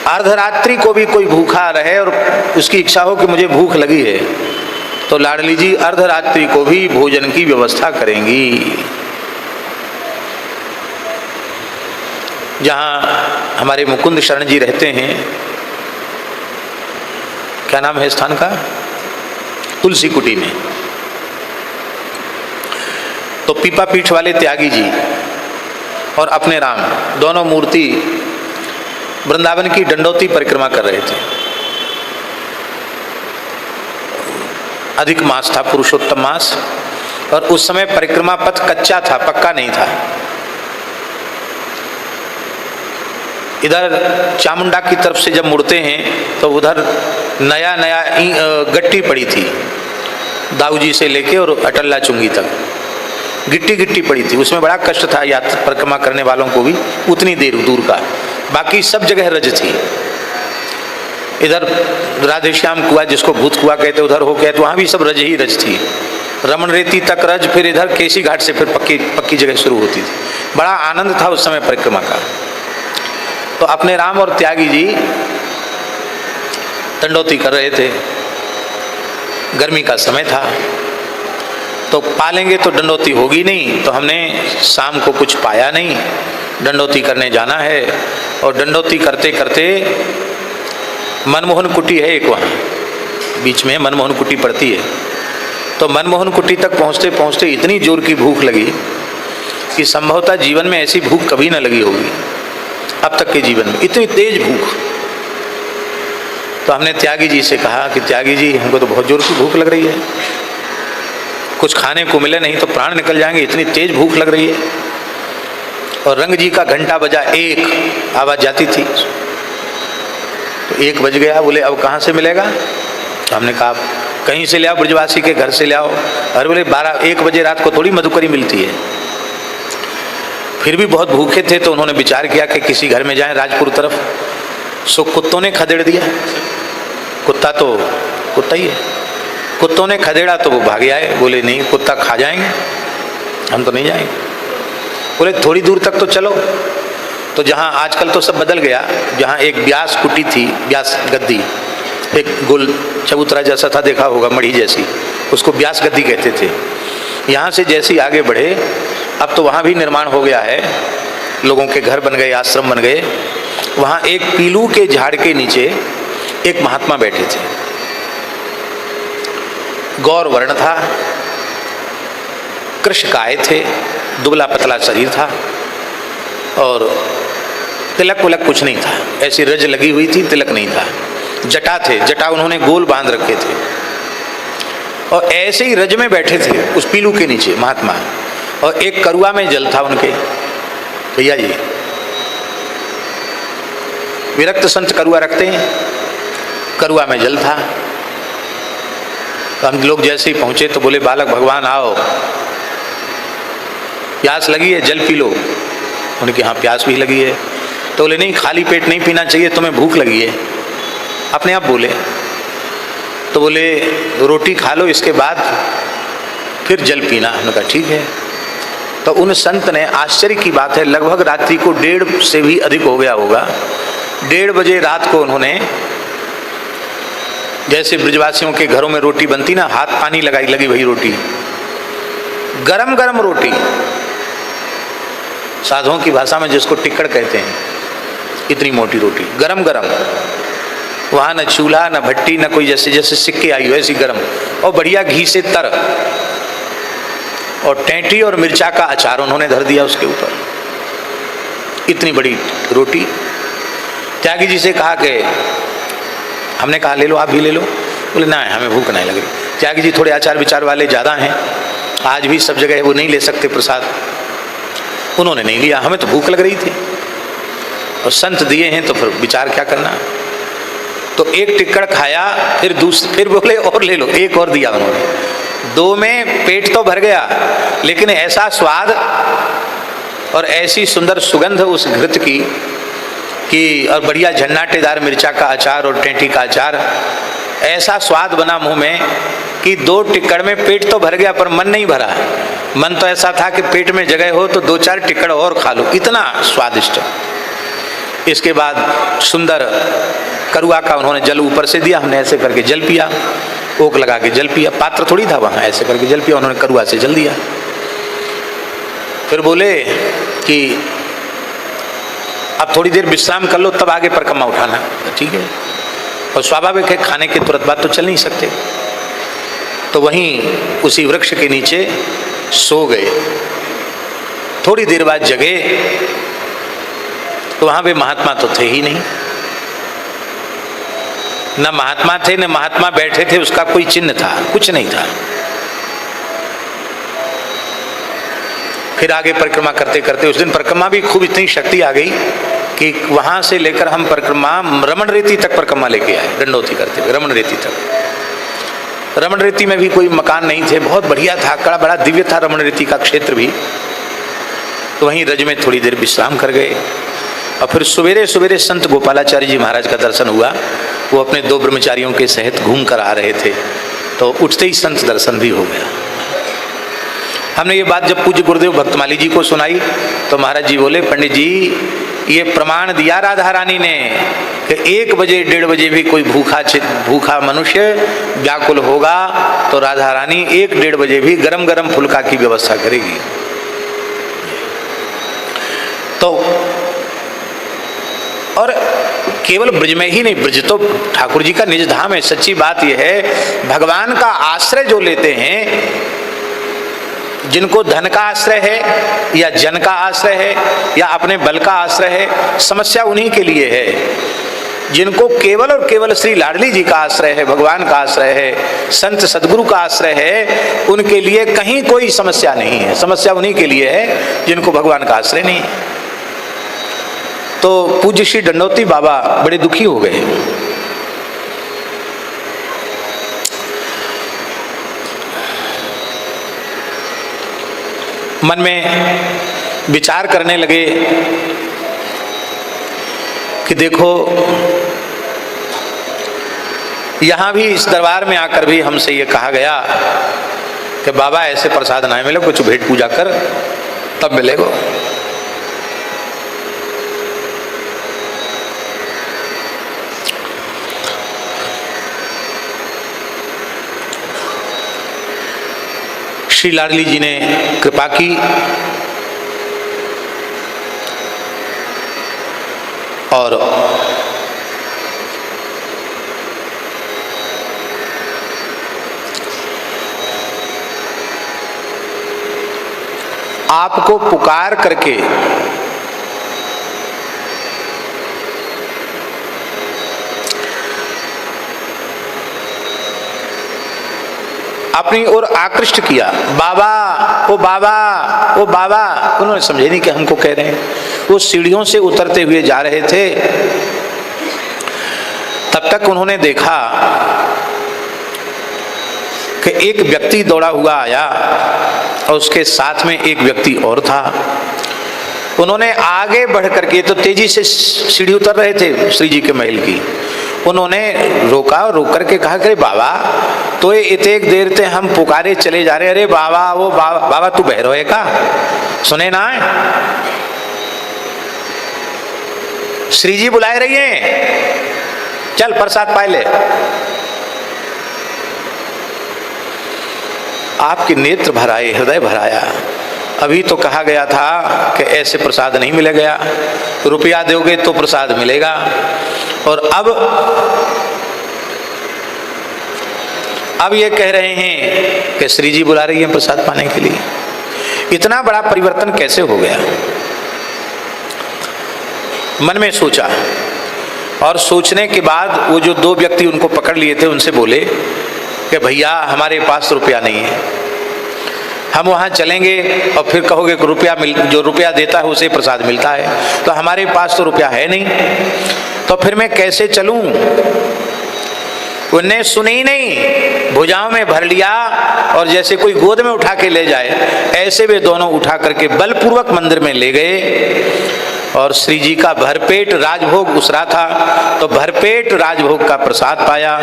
अर्धरात्रि को भी कोई भूखा रहे और उसकी इच्छा हो कि मुझे भूख लगी है, तो लाडली जी अर्धरात्रि को भी भोजन की व्यवस्था करेंगी। जहाँ हमारे मुकुंद शरण जी रहते हैं, क्या नाम है स्थान का, तुलसी कुटी में, तो पीपा पीठ वाले त्यागी जी और अपने राम दोनों मूर्ति वृंदावन की दंडोती परिक्रमा कर रहे थे। अधिक मास था, पुरुषोत्तम मास, और उस समय परिक्रमा पथ कच्चा था, पक्का नहीं था। इधर चामुंडा की तरफ से जब मुड़ते हैं तो उधर नया नया गट्टी पड़ी थी, दाऊजी से लेके और अटल्ला चुंगी तक गिट्टी गिट्टी पड़ी थी। उसमें बड़ा कष्ट था यात्रा परिक्रमा करने वालों को भी, उतनी देर दूर का। बाकी सब जगह रज थी। इधर राधेश्याम कुआ, जिसको भूत कुआ कहते, उधर हो गए तो वहाँ भी सब रज ही रज थी। रमन रेती तक रज, फिर इधर केसी घाट से फिर पक्की जगह शुरू होती थी। बड़ा आनंद था उस समय परिक्रमा का। तो अपने राम और त्यागी जी दंडोती कर रहे थे। गर्मी का समय था, तो पालेंगे तो दंडोती होगी नहीं, तो हमने शाम को कुछ पाया नहीं, दंडोती करने जाना है। और दंडोती करते करते मनमोहन कुटी है एक, वहाँ बीच में मनमोहन कुटी पड़ती है। तो मनमोहन कुटी तक पहुँचते पहुँचते इतनी जोर की भूख लगी कि संभवतः जीवन में ऐसी भूख कभी न लगी होगी अब तक के जीवन में, इतनी तेज भूख। तो हमने त्यागी जी से कहा कि त्यागी जी, हमको तो बहुत जोर की भूख लग रही है, कुछ खाने को मिले नहीं तो प्राण निकल जाएंगे, इतनी तेज भूख लग रही है। और रंग जी का घंटा बजा, एक आवाज जाती थी, तो 1 बज गया। बोले अब कहाँ से मिलेगा? तो हमने कहा कहीं से ले आओ, ब्रजवासी के घर से ले आओ। अरे बोले 1 बजे रात को थोड़ी मधुकरी मिलती है। फिर भी बहुत भूखे थे, तो उन्होंने विचार किया कि किसी घर में जाएं राजपुर तरफ। सो कुत्तों ने खदेड़ दिया, कुत्ता तो कुत्ता ही है, कुत्तों ने खदेड़ा तो वो भागे आए। बोले नहीं, कुत्ता खा जाएंगे, हम तो नहीं जाएंगे। बोले थोड़ी दूर तक तो चलो। तो जहाँ आजकल तो सब बदल गया, जहाँ एक व्यास कुटी थी, व्यास गद्दी, एक गोल चबूतरा जैसा था, देखा होगा, मढ़ी जैसी, उसको व्यास गद्दी कहते थे। यहाँ से जैसे ही आगे बढ़े, अब तो वहाँ भी निर्माण हो गया है, लोगों के घर बन गए, आश्रम बन गए। वहाँ एक पीलू के झाड़ के नीचे एक महात्मा बैठे थे। गौर वर्ण था, कृष्णकाय थे, दुबला पतला शरीर था, और तिलक विलक कुछ नहीं था, ऐसी रज लगी हुई थी, तिलक नहीं था। जटा थे, जटा उन्होंने गोल बांध रखे थे, और ऐसे ही रज में बैठे थे उस पीलू के नीचे महात्मा। और एक करुआ में जल था उनके, भैया जी विरक्त संत करुआ रखते हैं, करुआ में जल था। तो हम लोग जैसे ही पहुंचे तो बोले बालक भगवान आओ, प्यास लगी है, जल पी लो। उनके यहाँ प्यास भी लगी है। तो बोले नहीं, खाली पेट नहीं पीना चाहिए, तुम्हें भूख लगी है, अपने आप बोले। तो बोले रोटी खा लो, इसके बाद फिर जल पीना। हमने कहा ठीक है। तो उन संत ने, आश्चर्य की बात है, लगभग रात्रि को 1:30 से भी अधिक हो गया होगा, 1:30 बजे रात को उन्होंने, जैसे ब्रजवासियों के घरों में रोटी बनती ना, हाथ पानी लगाई लगी वही रोटी, गरम गरम रोटी, साधुओं की भाषा में जिसको टिक्कड़ कहते हैं, इतनी मोटी रोटी गरम गरम, वहाँ न चूल्हा न भट्टी न कोई, जैसे जैसे सिक्के आई हो ऐसी गरम, और बढ़िया घी से तर, और टेंटी और मिर्चा का अचार उन्होंने धर दिया उसके ऊपर, इतनी बड़ी रोटी। त्यागी जी से कहा कि, हमने कहा ले लो, आप भी ले लो। बोले ना, हमें भूख नहीं लग रही। त्यागी जी थोड़े आचार विचार वाले ज़्यादा हैं, आज भी सब जगह वो नहीं ले सकते प्रसाद, उन्होंने नहीं लिया, हमें तो भूख लग रही थी, और संत दिए हैं तो फिर विचार क्या करना। तो एक टिक्कड़ खाया, फिर बोले और ले लो, एक और दिया उन्होंने। 2 में पेट तो भर गया, लेकिन ऐसा स्वाद और ऐसी सुंदर सुगंध उस घृत की कि, और बढ़िया झन्नाटेदार मिर्चा का अचार और टेंटी का अचार, ऐसा स्वाद बना मुंह में कि 2 टिक्कड़ में पेट तो भर गया, पर मन नहीं भरा। मन तो ऐसा था कि पेट में जगह हो तो 2-4 टिक्कड़ और खा लो, इतना स्वादिष्ट। इसके बाद सुंदर करुआ का उन्होंने जल ऊपर से दिया, हमने ऐसे करके जल पिया, ओक लगा के जल पिया, पात्र थोड़ी था वहाँ, ऐसे करके जल पिया, उन्होंने करुआ से जल दिया। फिर बोले कि अब थोड़ी देर विश्राम कर लो, तब आगे परिक्रमा उठाना। ठीक है, और स्वाभाविक है खाने के तुरंत बाद तो चल नहीं सकते, तो वहीं उसी वृक्ष के नीचे सो गए। थोड़ी देर बाद जगे तो वहां पे महात्मा तो थे ही नहीं, न महात्मा थे न महात्मा बैठे थे, उसका कोई चिन्ह था, कुछ नहीं था। फिर आगे परिक्रमा करते करते उस दिन परिक्रमा भी खूब इतनी शक्ति आ गई कि वहां से लेकर हम परिक्रमा रमण रेती तक परिक्रमा लेके आए, दंडोती करते हुए रमण रेती तक। रमण रेती में भी कोई मकान नहीं थे, बहुत बढ़िया था, कड़ा बड़ा दिव्य था रमण रेती का क्षेत्र भी। तो वहीं रज में थोड़ी देर विश्राम कर गए और फिर सवेरे सवेरे संत गोपालाचार्य जी महाराज का दर्शन हुआ। वो अपने 2 ब्रह्मचारियों के सहित घूम कर आ रहे थे, तो उठते ही संत दर्शन भी हो गया। हमने ये बात जब पूज्य गुरुदेव भक्तमाली जी को सुनाई तो महाराज जी बोले, पंडित जी ये प्रमाण दिया राधा रानी ने कि 1 बजे 1:30 बजे भी कोई भूखा मनुष्य व्याकुल होगा तो राधा रानी 1-1:30 बजे भी गरम गरम फुल्का की व्यवस्था करेगी। तो और केवल ब्रज में ही नहीं, ब्रज तो ठाकुर जी का निज धाम है। सच्ची बात यह है, भगवान का आश्रय जो लेते हैं, जिनको धन का आश्रय है या जन का आश्रय है या अपने बल का आश्रय है, समस्या उन्हीं के लिए है। जिनको केवल और केवल श्री लाडली जी का आश्रय है, भगवान का आश्रय है, संत सदगुरु का आश्रय है, उनके लिए कहीं कोई समस्या नहीं है। समस्या उन्हीं के लिए है जिनको भगवान का आश्रय नहीं है। तो पूज्य श्री दंडोती बाबा बड़े दुखी हो गए। मन में विचार करने लगे कि देखो, यहां भी इस दरबार में आकर भी हमसे ये कहा गया कि बाबा ऐसे प्रसाद ना मिले, कुछ भेंट पूजा कर तब मिलेगा। श्री लाडली जी ने कृपा की और आपको पुकार करके अपनी ओर आकृष्ट किया। बाबा, ओ बाबा, ओ बाबा। उन्होंने समझे नहीं कि हमको कह रहे हैं। वो सीढ़ियों से उतरते हुए जा रहे थे, तब तक उन्होंने देखा कि एक व्यक्ति दौड़ा हुआ आया और उसके साथ में एक व्यक्ति और था। उन्होंने आगे बढ़ करके, तो तेजी से सीढ़ी उतर रहे थे श्री जी के महल की, उन्होंने रोका, रोक करके कहा कि बाबा, तो इतने देर से हम पुकारे चले जा रहे, अरे बाबा, वो बाबा, बाबा तू बहरो है का, सुने ना, श्री जी बुलाए रही हैं, चल प्रसाद पाए ले। आपके नेत्र भर आए, हृदय भर आया। अभी तो कहा गया था कि ऐसे प्रसाद नहीं मिलेगा, रुपया दोगे तो प्रसाद मिलेगा, और अब ये कह रहे हैं कि श्री जी बुला रही हैं प्रसाद पाने के लिए। इतना बड़ा परिवर्तन कैसे हो गया? मन में सोचा, और सोचने के बाद वो जो 2 व्यक्ति उनको पकड़ लिए थे उनसे बोले कि भैया हमारे पास रुपया नहीं है, हम वहाँ चलेंगे और फिर कहोगे कि रुपया जो रुपया देता है उसे प्रसाद मिलता है, तो हमारे पास तो रुपया है नहीं, तो फिर मैं कैसे चलूं? उन्हें सुनी नहीं, भुजाओं में भर लिया और जैसे कोई गोद में उठा के ले जाए, ऐसे वे दोनों उठा करके बलपूर्वक मंदिर में ले गए। और श्री जी का भरपेट राजभोग उसरा था, तो भरपेट राजभोग का प्रसाद पाया।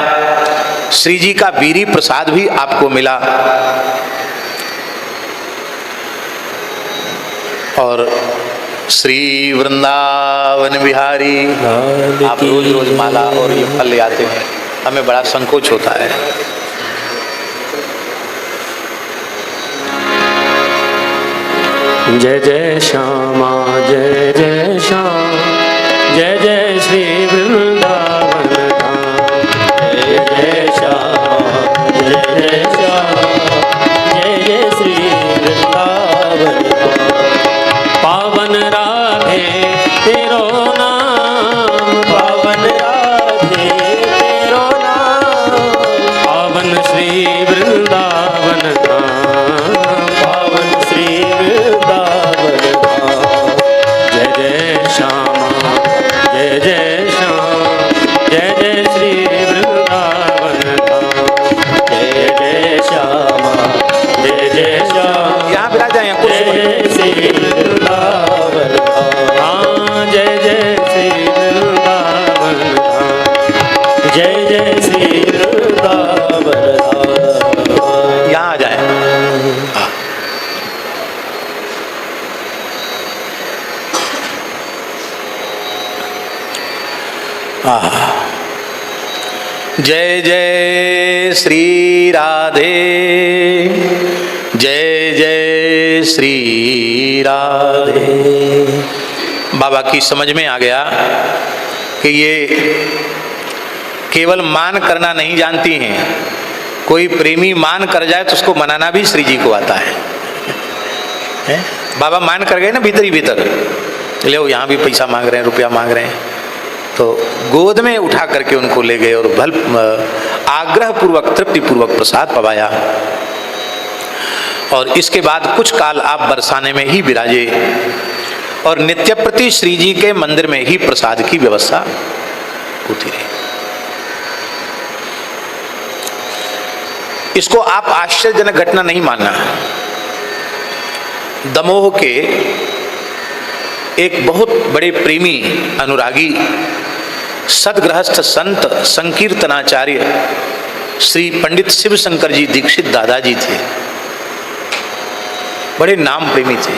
श्री जी का बीरी प्रसाद भी आपको मिला। और श्री वृंदावन बिहारी। आप रोज रोज माला और ये फल ले आते हैं, हमें बड़ा संकोच होता है। जय जय श्यामा जय जय श्याम, जय जय श्री वृंदावन धाम। जय जय श्यामा जय जय श्याम, जय जय श्री वृंदावन धाम। पावन राधे तेरो नाम, पावन राधे तेरो नाम। पावन श्री वृंदावन धाम, पावन श्री वृंदावन धाम। जय जय श्यामा जय जय श्याम, जय जय श्री वृंदावन धाम। जय जय श्यामा जय जय श्याम, यहाँ बिराज जाए जय जय श्री वृंदावन धाम। जय जय श्री वृंदावन धाम, जय जय श्री वृंदावन धाम। यहाँ आ जाए। जय जय श्री राधे, जय जय श्री राधे। बाबा की समझ में आ गया कि ये केवल मान करना नहीं जानती हैं, कोई प्रेमी मान कर जाए तो उसको मनाना भी श्री जी को आता है? बाबा मान कर गए ना भीतर ही भीतर, ले यहाँ भी पैसा मांग रहे हैं, रुपया मांग रहे हैं, तो गोद में उठा करके उनको ले गए और भल आग्रह पूर्वक तृप्ति पूर्वक प्रसाद पवाया। और इसके बाद कुछ काल आप बरसाने में ही विराजे और नित्य प्रति श्री जी के मंदिर में ही प्रसाद की व्यवस्था होती रही। इसको आप आश्चर्यजनक घटना नहीं मानना। दमोह के एक बहुत बड़े प्रेमी अनुरागी सदगृहस्थ संत संकीर्तनाचार्य श्री पंडित शिव शंकर जी दीक्षित दादाजी थे, बड़े नाम प्रेमी थे।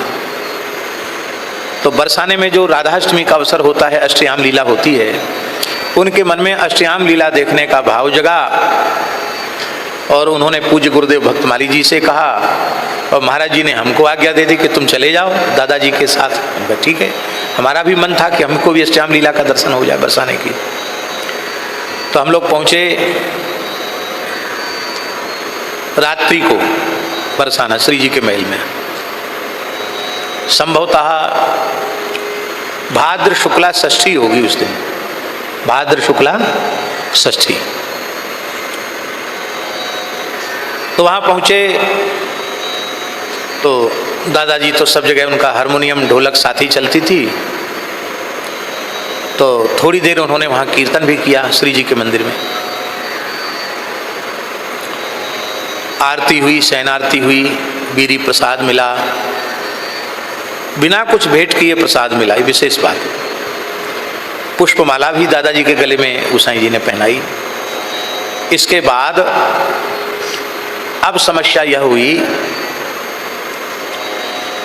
तो बरसाने में जो राधाष्टमी का अवसर होता है, अष्टयाम लीला होती है, उनके मन में अष्टयाम लीला देखने का भाव जगा और उन्होंने पूज्य गुरुदेव भक्तमाली जी से कहा और महाराज जी ने हमको आज्ञा दे दी कि तुम चले जाओ दादाजी के साथ। उनका ठीक है, हमारा भी मन था कि हमको भी अष्टयाम लीला का दर्शन हो जाए बरसाने की। तो हम लोग पहुंचे रात्रि को बरसाना श्री जी के महल में। संभवतः भाद्र शुक्ला षष्ठी होगी उस दिन, भाद्र शुक्ला षष्ठी। तो वहाँ पहुँचे तो दादाजी तो सब जगह उनका हारमोनियम ढोलक साथी चलती थी, तो थोड़ी देर उन्होंने वहाँ कीर्तन भी किया श्री जी के मंदिर में। आरती हुई, शयन आरती हुई, बीरी प्रसाद मिला, बिना कुछ भेंट किए प्रसाद मिला, ये विशेष बात। पुष्पमाला भी दादाजी के गले में गोसाई जी ने पहनाई। इसके बाद अब समस्या यह हुई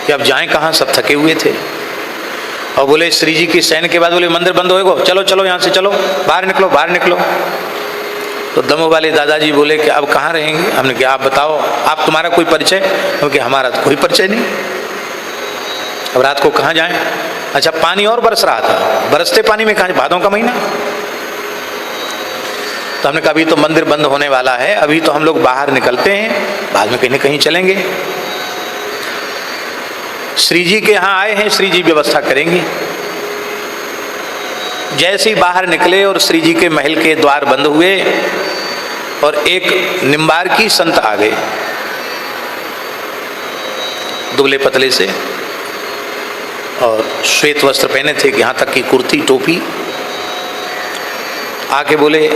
कि अब जाएं कहाँ, सब थके हुए थे। और बोले श्री जी की शयन के बाद बोले मंदिर बंद होएगा, चलो चलो यहाँ से चलो, बाहर निकलो बाहर निकलो। तो दमोह वाले दादाजी बोले कि अब कहाँ रहेंगे। हमने कहा आप बताओ, आप तुम्हारा कोई परिचय? क्योंकि हमारा तो कोई परिचय नहीं, अब रात को कहाँ जाएं? अच्छा पानी और बरस रहा था, बरसते पानी में कहाँ, भादों का महीना। तो हमने कहा अभी तो मंदिर बंद होने वाला है, अभी तो हम लोग बाहर निकलते हैं, बाद में कहीं न कहीं चलेंगे। श्री जी के यहाँ आए हैं, श्री जी व्यवस्था करेंगी। जैसे ही बाहर निकले और श्री जी के महल के द्वार बंद हुए और एक निम्बार्की संत आ गए, दुबले पतले से और श्वेत वस्त्र पहने थे, यहाँ तक की कुर्ती टोपी। आके बोले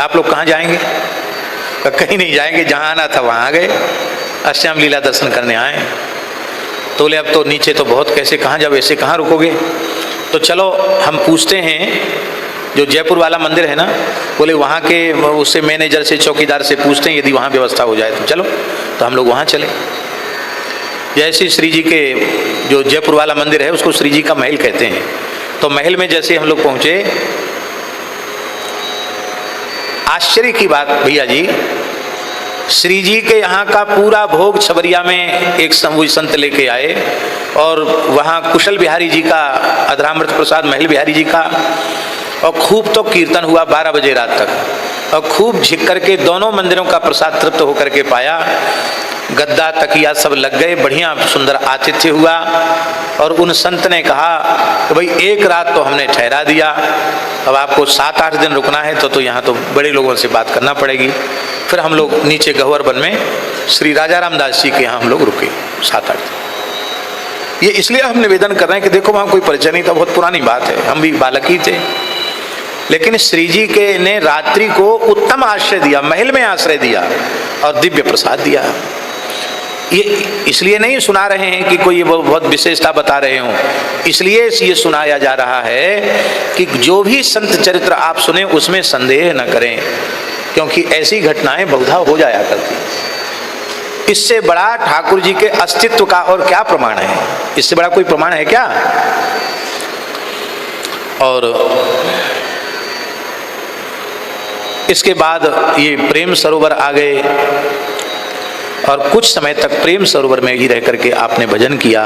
आप लोग कहाँ जाएंगे? कहीं नहीं जाएंगे, जहाँ आना था वहाँ आ गए, अष्टयाम लीला दर्शन करने आए। तो बोले अब तो नीचे तो बहुत, कैसे कहाँ जाओ, ऐसे कहाँ रुकोगे? तो चलो हम पूछते हैं, जो जयपुर वाला मंदिर है ना, बोले वहाँ के उससे मैनेजर से चौकीदार से पूछते हैं, यदि वहाँ व्यवस्था हो जाए तो चलो। तो हम लोग वहाँ चले। जैसे श्री जी के जो जयपुर वाला मंदिर है उसको श्री जी का महल कहते हैं। तो महल में जैसे हम लोग पहुंचे, आश्चर्य की बात भैया जी, श्री जी के यहाँ का पूरा भोग छबरिया में एक संत लेके आए और वहाँ कुशल बिहारी जी का, अधरामृत प्रसाद महल बिहारी जी का, और खूब तो कीर्तन हुआ 12 बजे रात तक, और खूब झिक करके दोनों मंदिरों का प्रसाद तृप्त होकर के पाया। गद्दा तकिया सब लग गए, बढ़िया सुंदर आतिथ्य हुआ। और उन संत ने कहा कि भाई एक रात तो हमने ठहरा दिया, अब आपको 7-8 दिन रुकना है तो यहाँ तो बड़े लोगों से बात करना पड़ेगी। फिर हम लोग नीचे गहवर वन में श्री राजा रामदास जी के यहाँ हम लोग रुके 7-8 दिन। ये इसलिए हम निवेदन कर रहे हैं कि देखो वहाँ कोई परिचय नहीं था, बहुत पुरानी बात है, हम भी बालक ही थे, लेकिन श्री जी के ने रात्रि को उत्तम आश्रय दिया, महल में आश्रय दिया और दिव्य प्रसाद दिया। ये इसलिए नहीं सुना रहे हैं कि कोई बहुत विशेषता बता रहे हो, इसलिए ये सुनाया जा रहा है कि जो भी संत चरित्र आप सुने उसमें संदेह न करें, क्योंकि ऐसी घटनाएं बहुधा हो जाया करती। इससे बड़ा ठाकुर जी के अस्तित्व का और क्या प्रमाण है? इससे बड़ा कोई प्रमाण है क्या? और इसके बाद ये प्रेम सरोवर आ गए और कुछ समय तक प्रेम सरोवर में ही रह करके आपने भजन किया।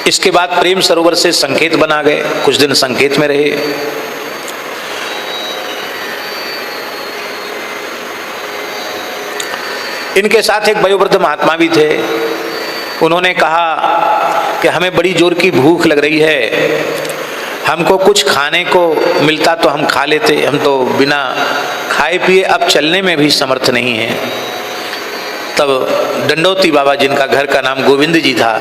इसके बाद प्रेम सरोवर से संकेत बना गए, कुछ दिन संकेत में रहे। इनके साथ एक वयोवृद्ध महात्मा भी थे। उन्होंने कहा कि हमें बड़ी जोर की भूख लग रही है, हमको कुछ खाने को मिलता तो हम खा लेते, हम तो बिना खाए पिए अब चलने में भी समर्थ नहीं है। तब डंडोती बाबा, जिनका घर का नाम गोविंद जी था,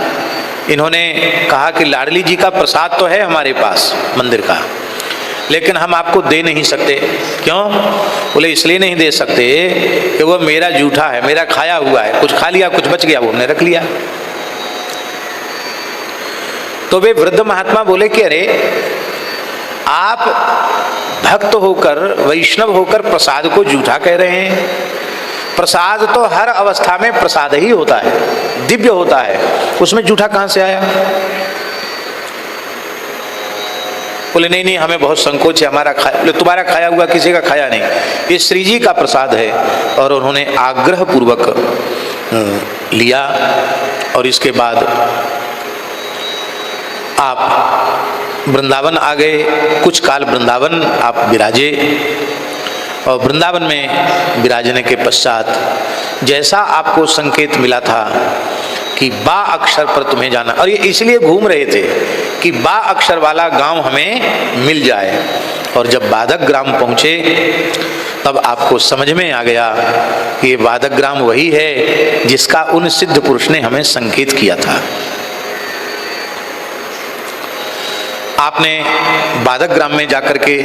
इन्होंने कहा कि लाडली जी का प्रसाद तो है हमारे पास मंदिर का, लेकिन हम आपको दे नहीं सकते। क्यों? बोले इसलिए नहीं दे सकते कि वो मेरा जूठा है, मेरा खाया हुआ है, कुछ खा लिया कुछ बच गया वो हमने रख लिया। तो वे वृद्ध महात्मा बोले कि अरे आप भक्त होकर, वैष्णव होकर प्रसाद को जूठा कह रहे हैं? प्रसाद तो हर अवस्था में प्रसाद ही होता है, दिव्य होता है, उसमें जूठा कहां से आया? बोले नहीं नहीं हमें बहुत संकोच है, हमारा खाया। बोले तुम्हारा खाया हुआ किसी का खाया नहीं, ये श्री जी का प्रसाद है। और उन्होंने आग्रह पूर्वक लिया और इसके बाद आप वृंदावन आ गए। कुछ काल वृंदावन आप विराजे और वृंदावन में विराजने के पश्चात जैसा आपको संकेत मिला था कि बा अक्षर पर तुम्हें जाना, और ये इसलिए घूम रहे थे कि बा अक्षर वाला गांव हमें मिल जाए। और जब बाधक ग्राम पहुंचे तब आपको समझ में आ गया कि ये बाधक ग्राम वही है जिसका उन सिद्ध पुरुष ने हमें संकेत किया था। आपने बाधक ग्राम में जाकर के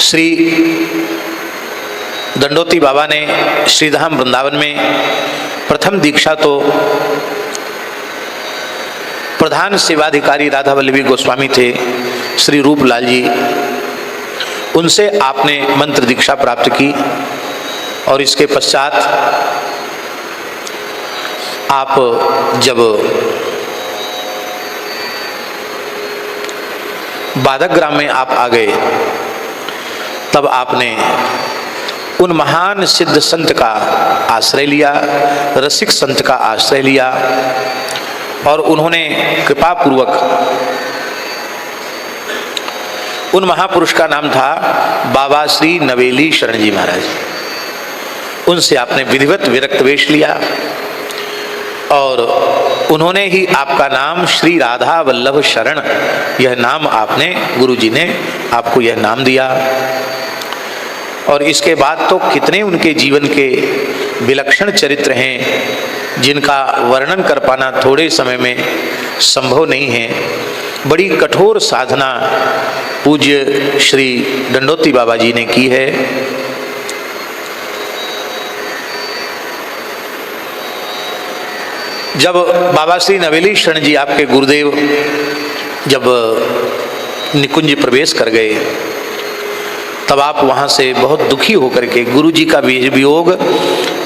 श्री दंडोती बाबा ने श्रीधाम वृंदावन में प्रथम दीक्षा तो प्रधान सेवाधिकारी राधा वल्लभी गोस्वामी थे, श्री रूपलाल जी, उनसे आपने मंत्र दीक्षा प्राप्त की। और इसके पश्चात आप जब बाधक ग्राम में आप आ गए तब आपने उन महान सिद्ध संत का आश्रय लिया, रसिक संत का आश्रय लिया, और उन्होंने कृपा पूर्वक, उन महापुरुष का नाम था बाबा श्री नवेली शरण जी महाराज, उनसे आपने विधिवत विरक्त वेश लिया और उन्होंने ही आपका नाम श्री राधा वल्लभ शरण, यह नाम आपने, गुरु जी ने आपको यह नाम दिया। और इसके बाद तो कितने उनके जीवन के विलक्षण चरित्र हैं जिनका वर्णन कर पाना थोड़े समय में संभव नहीं है। बड़ी कठोर साधना पूज्य श्री दंडोती बाबा जी ने की है। जब बाबा श्री नवेली शरण जी आपके गुरुदेव जब निकुंज प्रवेश कर गए, तब आप वहाँ से बहुत दुखी होकर के, गुरु जी का वियोग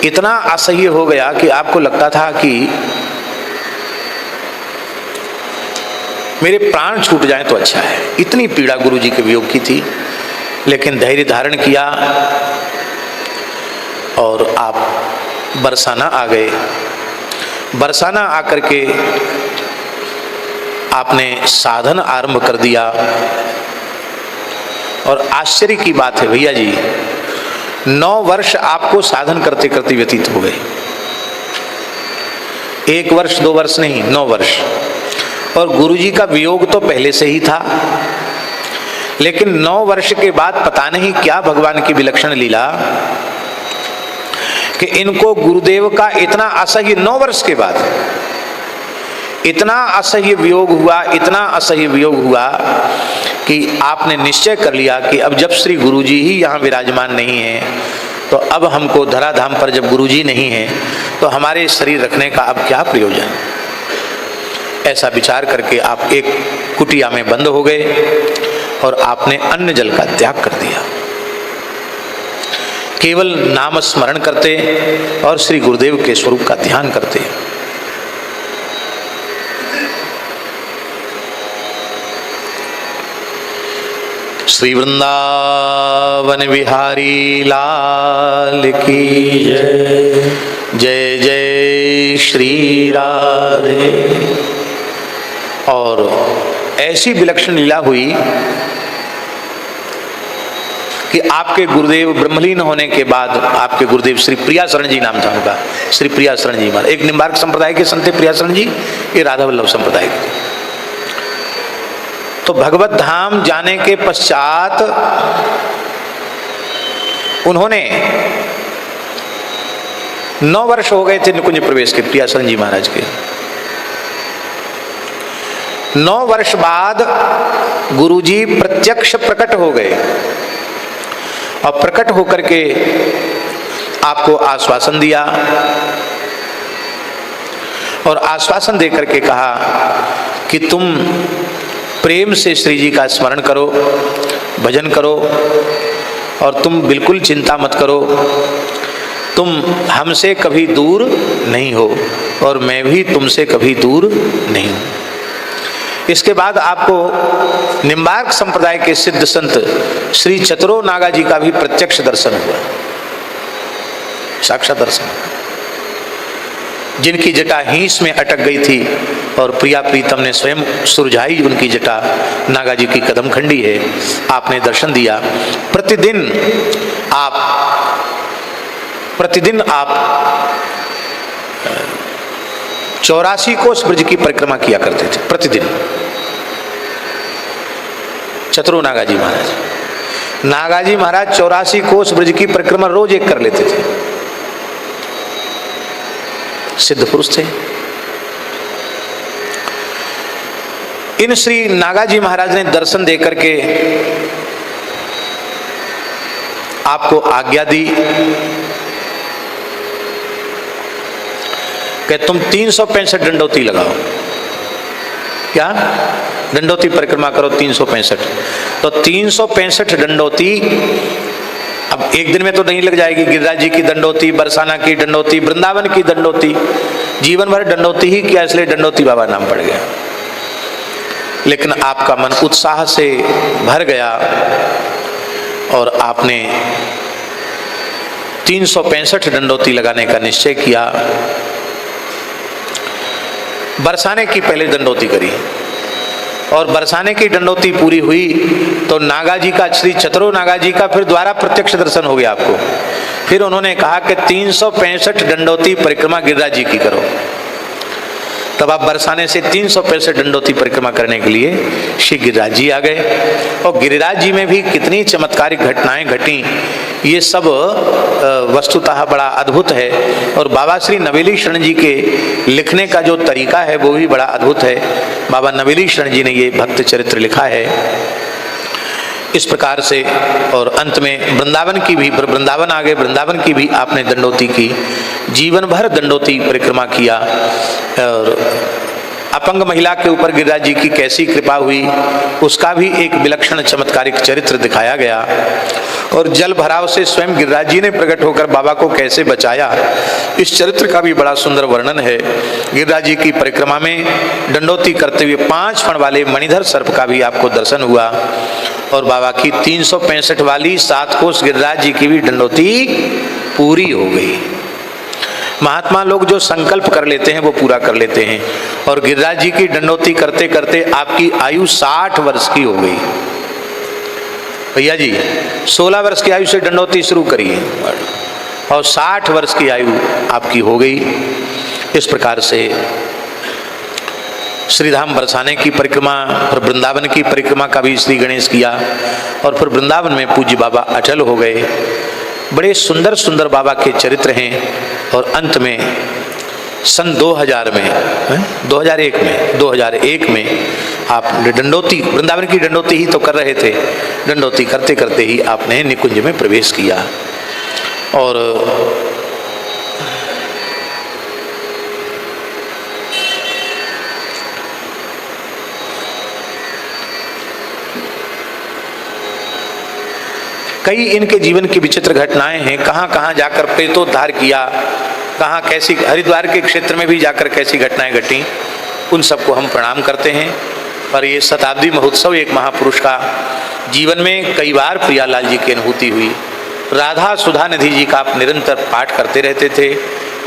इतना असह्य हो गया कि आपको लगता था कि मेरे प्राण छूट जाएं तो अच्छा है। इतनी पीड़ा गुरु जी के वियोग की थी, लेकिन धैर्य धारण किया और आप बरसाना आ गए। बरसाना आकर के आपने साधन आरंभ कर दिया। और आश्चर्य की बात है भैया जी, 9 वर्ष आपको साधन करते करते व्यतीत हो गए। 1 वर्ष 2 वर्ष नहीं, 9 वर्ष। और गुरुजी का वियोग तो पहले से ही था, लेकिन 9 वर्ष के बाद पता नहीं क्या भगवान की विलक्षण लीला कि इनको गुरुदेव का इतना असह्य, 9 वर्ष के बाद इतना असह्य वियोग हुआ, इतना असह्य वियोग हुआ कि आपने निश्चय कर लिया कि अब जब श्री गुरुजी ही यहाँ विराजमान नहीं है, तो अब हमको धराधाम पर जब गुरुजी नहीं है तो हमारे शरीर रखने का अब क्या प्रयोजन। ऐसा विचार करके आप एक कुटिया में बंद हो गए और आपने अन्न जल का त्याग कर दिया। केवल नाम स्मरण करते और श्री गुरुदेव के स्वरूप का ध्यान करते। श्री वृंदावन बिहारी लाल की जय। जय जय श्री राधे। और ऐसी विलक्षण लीला हुई कि आपके गुरुदेव ब्रह्मलीन होने के बाद आपके गुरुदेव श्री प्रिया शरण जी नाम था उनका, श्री प्रिया शरण जी महाराज। एक निम्बार्क संप्रदाय के संत प्रिया शरण जी, ये राधा वल्लभ संप्रदाय के। तो भगवत धाम जाने के पश्चात उन्होंने 9 वर्ष हो गए थे निकुंज प्रवेश के, प्रिया शरण जी महाराज के। 9 वर्ष बाद गुरुजी प्रत्यक्ष प्रकट हो गए और प्रकट होकर के आपको आश्वासन दिया और आश्वासन देकर के कहा कि तुम प्रेम से श्री जी का स्मरण करो, भजन करो और तुम बिल्कुल चिंता मत करो, तुम हमसे कभी दूर नहीं हो और मैं भी तुमसे कभी दूर नहीं हूँ। इसके बाद आपको निम्बार्क संप्रदाय के सिद्ध संत श्री चतुरो नागा जी का भी प्रत्यक्ष दर्शन हुआ, साक्षात दर्शन, जिनकी जटा हीस में अटक गई थी और प्रिया प्रीतम ने स्वयं सुरझाई उनकी जटा। नागा जी की कदम खंडी है, आपने दर्शन दिया। प्रतिदिन आप 84 कोस ब्रज की परिक्रमा किया करते थे प्रतिदिन। चतुरो नागाजी महाराज, नागाजी महाराज 84 कोस ब्रज की परिक्रमा रोज एक कर लेते थे। सिद्ध पुरुष थे। इन श्री नागाजी महाराज ने दर्शन देकर के आपको आज्ञा दी कि तुम 365 दंडोती लगाओ। क्या? दंडोती परिक्रमा करो 365। तो 365 दंडोती अब एक दिन में तो नहीं लग जाएगी। गिरिराज जी की दंडोती, बरसाना की दंडोती, वृंदावन की दंडोती, जीवन भर दंडोती ही किया, इसलिए दंडोती बाबा नाम पड़ गया। लेकिन आपका मन उत्साह से भर गया और आपने 365 दंडोती लगाने का निश्चय किया। बरसाने की पहले दंडोती करी और बरसाने की दंडोती पूरी हुई तो नागाजी का, श्री चतुरो नागाजी का फिर द्वारा प्रत्यक्ष दर्शन हो गया आपको। फिर उन्होंने कहा कि 365 दंडोती परिक्रमा गिरिराज जी की करो। तब आप बरसाने से 365 दंडोती परिक्रमा करने के लिए श्री गिरिराज जी आ गए। और गिरिराज जी में भी कितनी चमत्कारिक घटनाएं घटी, ये सब वस्तुतः बड़ा अद्भुत है। और बाबा श्री नवेली शरण जी के लिखने का जो तरीका है वो भी बड़ा अद्भुत है। बाबा नवेली शरण जी ने ये भक्त चरित्र लिखा है इस प्रकार से। और अंत में वृंदावन की भी, वृंदावन आ गए, वृंदावन की भी आपने दंडोती की, जीवन भर दंडोती परिक्रमा किया और अपंग महिला के ऊपर गिरिराज जी की कैसी कृपा हुई, उसका भी एक विलक्षण चमत्कारिक चरित्र दिखाया गया। और जल भराव से स्वयं गिरिराज जी ने प्रकट होकर बाबा को कैसे बचाया, इस चरित्र का भी बड़ा सुंदर वर्णन है। गिरिराज जी की परिक्रमा में दंडोती करते हुए 5 फण वाले मणिधर सर्प का भी आपको दर्शन हुआ। और बाबा की 365 वाली 7 कोस गिरिराज जी की भी दंडोती पूरी हो गई। महात्मा लोग जो संकल्प कर लेते हैं वो पूरा कर लेते हैं। और गिरिराज जी की दंडोती करते करते आपकी आयु 60 वर्ष की हो गई। भैया जी 16 वर्ष की आयु से दंडोती शुरू करिए और 60 वर्ष की आयु आपकी हो गई। इस प्रकार से श्रीधाम बरसाने की परिक्रमा, फिर वृंदावन की परिक्रमा का भी श्री गणेश किया और फिर वृंदावन में पूज्य बाबा अचल हो गए। बड़े सुंदर सुंदर बाबा के चरित्र हैं। और अंत में सन 2001 में आप दंडोती, वृंदावन की दंडोती ही तो कर रहे थे, दंडोती करते करते ही आपने निकुंज में प्रवेश किया। और कई इनके जीवन की विचित्र घटनाएं हैं। कहाँ कहाँ जाकर प्रेतोद्धार किया, कहाँ कैसी, हरिद्वार के क्षेत्र में भी जाकर कैसी घटनाएं घटी, उन सबको हम प्रणाम करते हैं। पर ये शताब्दी महोत्सव एक महापुरुष का जीवन में कई बार प्रियालाल जी की अनुभूति हुई। राधा सुधा निधि जी का आप निरंतर पाठ करते रहते थे,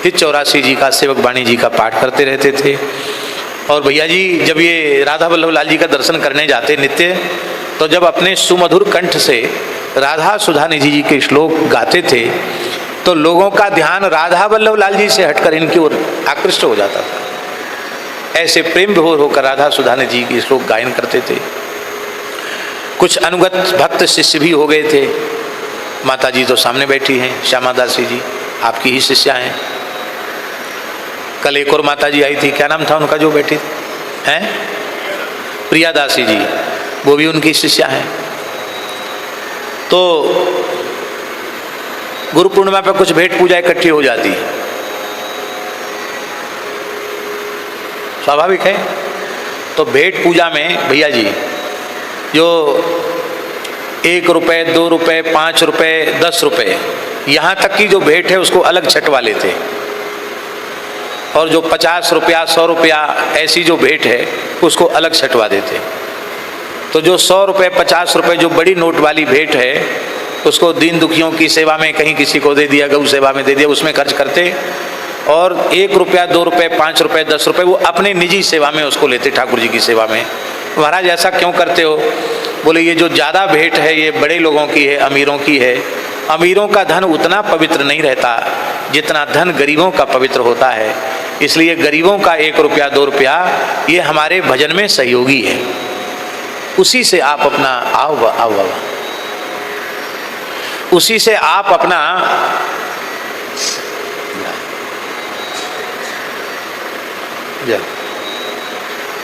हित 84 जी का, सेवक वाणी जी का पाठ करते रहते थे। और भैया जी जब ये राधा वल्लभ लाल जी का दर्शन करने जाते नित्य, तो जब अपने सुमधुर कंठ से राधा सुधा निधि जी के श्लोक गाते थे तो लोगों का ध्यान राधा वल्लभ लाल जी से हटकर इनकी ओर आकृष्ट हो जाता था। ऐसे प्रेम विभोर होकर राधा सुधा निधि जी के श्लोक गायन करते थे। कुछ अनुगत भक्त शिष्य भी हो गए थे। माता जी तो सामने बैठी हैं, श्यामा दासी जी आपकी ही शिष्या हैं। कल एक और माता जी आई थी, क्या नाम था उनका जो बैठी हैं, प्रिया दासी जी, वो भी उनकी शिष्या हैं। तो गुरु पूर्णिमा पर कुछ भेंट पूजा इकट्ठी हो जाती है, स्वाभाविक है। तो भेंट पूजा में भैया जी जो 1 रुपये, 2 रुपये, 5 रुपये, 10 रुपये, यहाँ तक की जो भेंट है उसको अलग छटवा लेते। और जो 50 रुपया, 100 रुपया ऐसी जो भेंट है उसको अलग छटवा देते। तो जो 100 रुपये, 50 रुपये जो बड़ी नोट वाली भेंट है उसको दीन दुखियों की सेवा में कहीं किसी को दे दिया, गौ सेवा में दे दिया, उसमें खर्च करते। और 1 रुपया, 2 रुपये, 5 रुपये, 10 रुपये वो अपने निजी सेवा में उसको लेते, ठाकुर जी की सेवा में। महाराज ऐसा क्यों करते हो? बोले ये जो ज़्यादा भेंट है ये बड़े लोगों की है, अमीरों की है। अमीरों का धन उतना पवित्र नहीं रहता जितना धन गरीबों का पवित्र होता है। इसलिए गरीबों का 1 रुपया, 2 रुपया ये हमारे भजन में सहयोगी है। उसी से आप अपना आओ उसी से आप अपना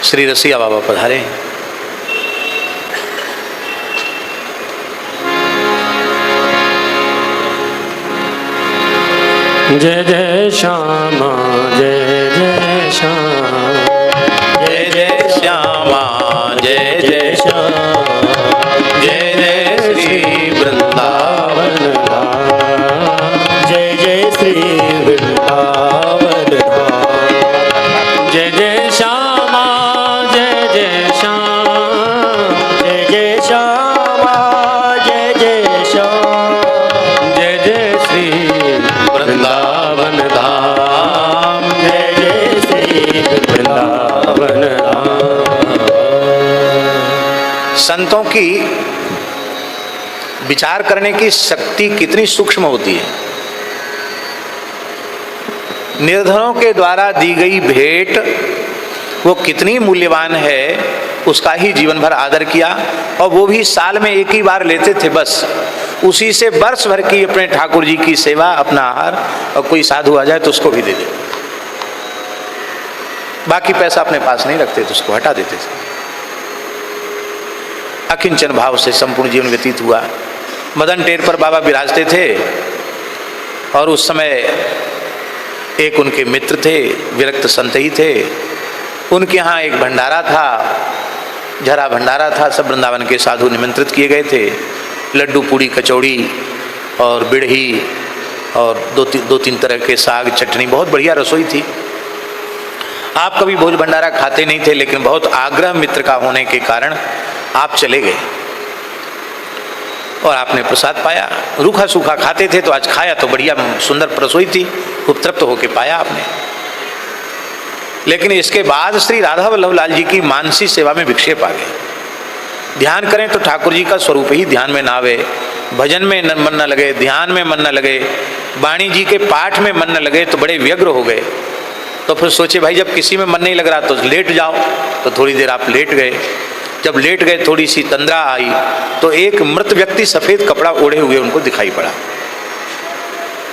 श्री रसिया बाबा पधारे। जय जय श्यामा, जय जय श्यामा, जय जय श्यामा, जय जय श्यामा, जय जय श्री वृंदावन धाम, जय जय श्री वृंदावन धाम। जय जय श्यामा, जय जय श्याम, जय जय श्यामा, जय जय श्याम, जय जय श्री वृंदावन धाम, जय जय श्री वृंदावन धाम। संतों की विचार करने की शक्ति कितनी सूक्ष्म होती है। निर्धनों के द्वारा दी गई भेंट वो कितनी मूल्यवान है, उसका ही जीवन भर आदर किया। और वो भी साल में एक ही बार लेते थे, बस उसी से वर्ष भर की अपने ठाकुर जी की सेवा, अपना आहार, और कोई साधु आ जाए तो उसको भी दे दे। बाकी पैसा अपने पास नहीं रखते थे, उसको हटा देते थे। अकिंचन भाव से संपूर्ण जीवन व्यतीत हुआ। मदन टेर पर बाबा विराजते थे और उस समय एक उनके मित्र थे, विरक्त संत ही थे। उनके यहाँ एक भंडारा था, झरा भंडारा था। सब वृंदावन के साधु निमंत्रित किए गए थे। लड्डू, पूड़ी, कचौड़ी और बिड़ही और दो तीन तरह के साग, चटनी, बहुत बढ़िया रसोई थी। आप कभी भोज भंडारा खाते नहीं थे, लेकिन बहुत आग्रह मित्र का होने के कारण आप चले गए और आपने प्रसाद पाया। रूखा सूखा खाते थे तो आज खाया तो बढ़िया सुंदर रसोई थी, खूब तृप्त होकर पाया आपने। लेकिन इसके बाद श्री राधा वल्लभ लाल जी की मानसी सेवा में विक्षेप आ गए। ध्यान करें तो ठाकुर जी का स्वरूप ही ध्यान में ना आवे, भजन में मन न लगे, ध्यान में मन न लगे, वाणी जी के पाठ में मन न लगे तो बड़े व्यग्र हो गए। तो फिर सोचे भाई जब किसी में मन नहीं लग रहा तो लेट जाओ। तो थोड़ी देर आप लेट गए। जब लेट गए थोड़ी सी तंद्रा आई तो एक मृत व्यक्ति सफेद कपड़ा ओढ़े हुए उनको दिखाई पड़ा।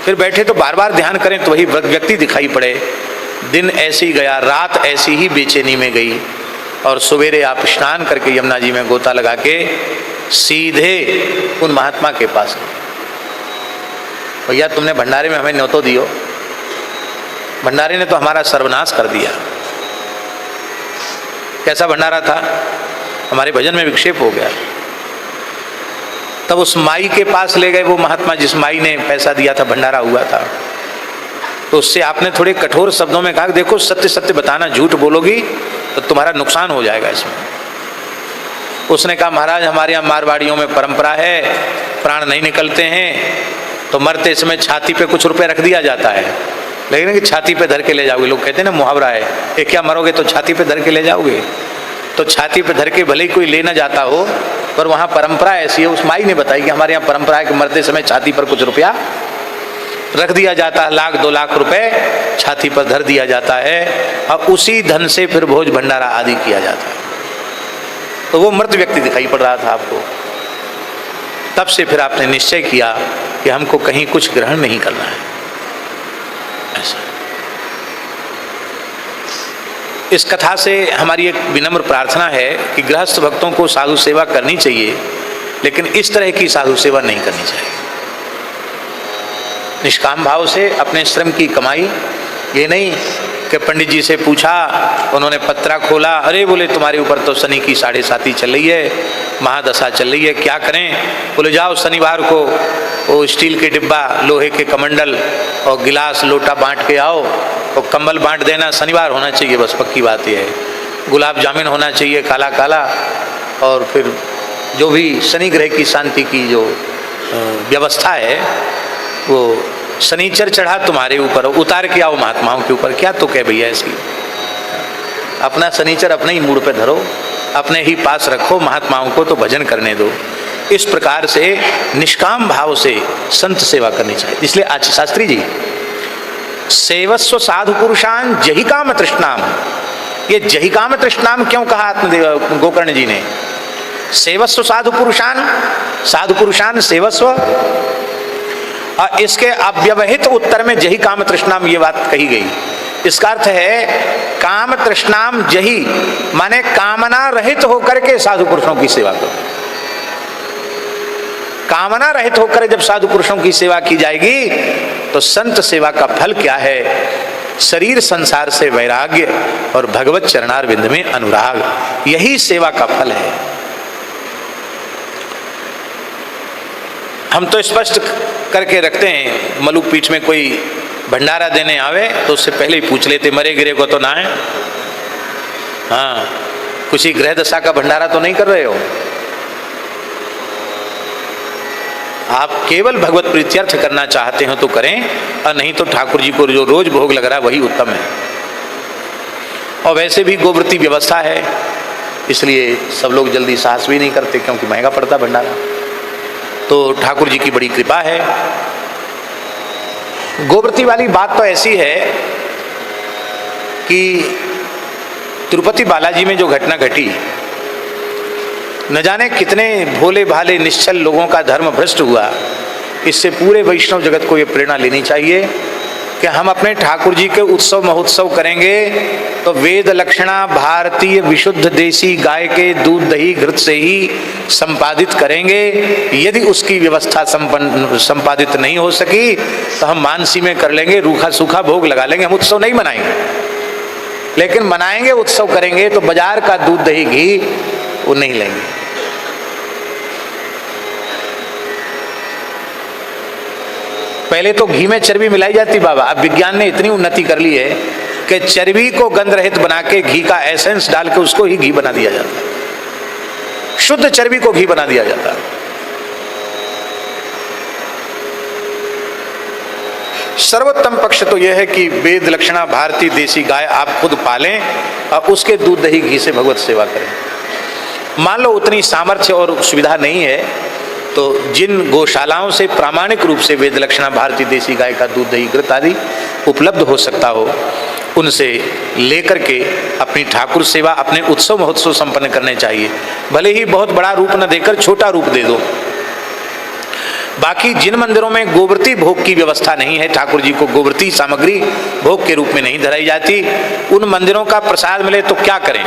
फिर बैठे तो बार बार ध्यान करें तो वही व्यक्ति दिखाई पड़े। दिन ऐसे ही गया, रात ऐसी ही बेचैनी में गई और सवेरे आप स्नान करके यमुना जी में गोता लगा के सीधे उन महात्मा के पास, भैया तुमने भंडारे में हमें न्योतो दियो, भंडारे ने तो हमारा सर्वनाश कर दिया। कैसा भंडारा था, हमारे भजन में विक्षेप हो गया। तब उस माई के पास ले गए वो महात्मा जिस माई ने पैसा दिया था, भंडारा हुआ था। तो उससे आपने थोड़े कठोर शब्दों में कहा देखो सत्य सत्य बताना, झूठ बोलोगी तो तुम्हारा नुकसान हो जाएगा इसमें। उसने कहा महाराज हमारे यहाँ मारवाड़ियों में परंपरा है, प्राण नहीं निकलते हैं तो मरते समय छाती पे कुछ रुपए रख दिया जाता है, लेकिन कि छाती पे धर के ले जाओगे। लोग कहते हैं ना मुहावरा है, ये क्या मरोगे तो छाती पे धर के ले जाओगे। तो छाती पे धर के भले ही कोई ले ना जाता हो, पर वहाँ परंपरा ऐसी है। उस माई ने बताई कि हमारे यहाँ परंपरा है कि मरते समय छाती पर कुछ रुपया रख दिया जाता है, 1 लाख 2 लाख रुपए छाती पर धर दिया जाता है और उसी धन से फिर भोज भंडारा आदि किया जाता है। तो वो मृत व्यक्ति दिखाई पड़ रहा था आपको। तब से फिर आपने निश्चय किया कि हमको कहीं कुछ ग्रहण नहीं करना है। ऐसा इस कथा से हमारी एक विनम्र प्रार्थना है कि गृहस्थ भक्तों को साधु सेवा करनी चाहिए, लेकिन इस तरह की साधु सेवा नहीं करनी चाहिए। निष्काम भाव से अपने श्रम की कमाई, ये नहीं कि पंडित जी से पूछा, उन्होंने पत्रा खोला, अरे बोले तुम्हारे ऊपर तो शनि की 7.5 चल रही है, महादशा चल रही है, क्या करें। बोले जाओ शनिवार को वो स्टील के डिब्बा, लोहे के कमंडल और गिलास लोटा बांट के आओ और कंबल बांट देना। शनिवार होना चाहिए बस, पक्की बात यह है। गुलाब जामुन होना चाहिए काला काला, और फिर जो भी शनि ग्रह की शांति की जो व्यवस्था है वो शनिचर चढ़ा तुम्हारे ऊपर, उतार के आओ महात्माओं के ऊपर। क्या तो कह भैया ऐसी, अपना शनिचर अपने ही मूड पे धरो, अपने ही पास रखो, महात्माओं को तो भजन करने दो। इस प्रकार से निष्काम भाव से संत सेवा करनी चाहिए। इसलिए आचार्य शास्त्री जी सेवस्व साधु पुरुषान जहि काम तृष्णाम, ये जहि काम तृष्णाम क्यों कहा आत्मदेव गोकर्ण जी ने। सेवस्व साधु पुरुषान, साधु पुरुषान सेवस्व, और इसके अव्यवहित उत्तर में जही काम तृष्णाम ये बात कही गई। इसका अर्थ है काम तृष्णाम जही, माने कामना रहित होकर के साधु पुरुषों की सेवा करो। कामना रहित होकर जब साधु पुरुषों की सेवा की जाएगी तो संत सेवा का फल क्या है, शरीर संसार से वैराग्य और भगवत चरणारविंद में अनुराग, यही सेवा का फल है। हम तो स्पष्ट करके रखते हैं, मलुक पीठ में कोई भंडारा देने आवे तो उससे पहले ही पूछ लेते मरे गिरे को तो ना है। हाँ, कुछ ही ग्रह दशा का भंडारा तो नहीं कर रहे हो आप, केवल भगवत प्रीत्यर्थ करना चाहते हो तो करें, और नहीं तो ठाकुर जी को जो रोज भोग लग रहा है वही उत्तम है। और वैसे भी गोवृत्ति व्यवस्था है, इसलिए सब लोग जल्दी साहस भी नहीं करते क्योंकि महंगा पड़ता भंडारा। तो ठाकुर जी की बड़ी कृपा है। गोवृत्ति वाली बात तो ऐसी है कि तिरुपति बालाजी में जो घटना घटी, न जाने कितने भोले भाले निश्चल लोगों का धर्म भ्रष्ट हुआ। इससे पूरे वैष्णव जगत को ये प्रेरणा लेनी चाहिए कि हम अपने ठाकुर जी के उत्सव महोत्सव करेंगे तो वेद लक्षणा भारतीय विशुद्ध देसी गाय के दूध दही घृत से ही संपादित करेंगे। यदि उसकी व्यवस्था संपादित नहीं हो सकी तो हम मानसी में कर लेंगे, रूखा सूखा भोग लगा लेंगे, हम उत्सव नहीं मनाएंगे। लेकिन मनाएंगे, उत्सव करेंगे तो बाजार का दूध दही घी वो नहीं लेंगे। पहले तो घी में चर्बी मिलाई जाती बाबा, अब विज्ञान ने इतनी उन्नति कर ली है कि चर्बी को गंध रहित बना के घी का एसेंस डाल के उसको ही घी बना दिया जाता है, शुद्ध चर्बी को घी बना दिया जाता है। सर्वोत्तम पक्ष तो यह है कि वेद लक्षणा भारतीय देसी गाय आप खुद पालें और उसके दूध दही घी से भगवत सेवा करें। मान लो उतनी सामर्थ्य और सुविधा नहीं है तो जिन गौशालाओं से प्रामाणिक रूप से वेद लक्षणा भारतीय देसी गाय का दूध दही घृत आदि उपलब्ध हो सकता हो, उनसे लेकर के अपनी ठाकुर सेवा, अपने उत्सव महोत्सव संपन्न करने चाहिए। भले ही बहुत बड़ा रूप न देकर छोटा रूप दे दो। बाकी जिन मंदिरों में गोवर्ती भोग की व्यवस्था नहीं है, ठाकुर जी को गोवर्ती सामग्री भोग के रूप में नहीं धराई जाती, उन मंदिरों का प्रसाद मिले तो क्या करें,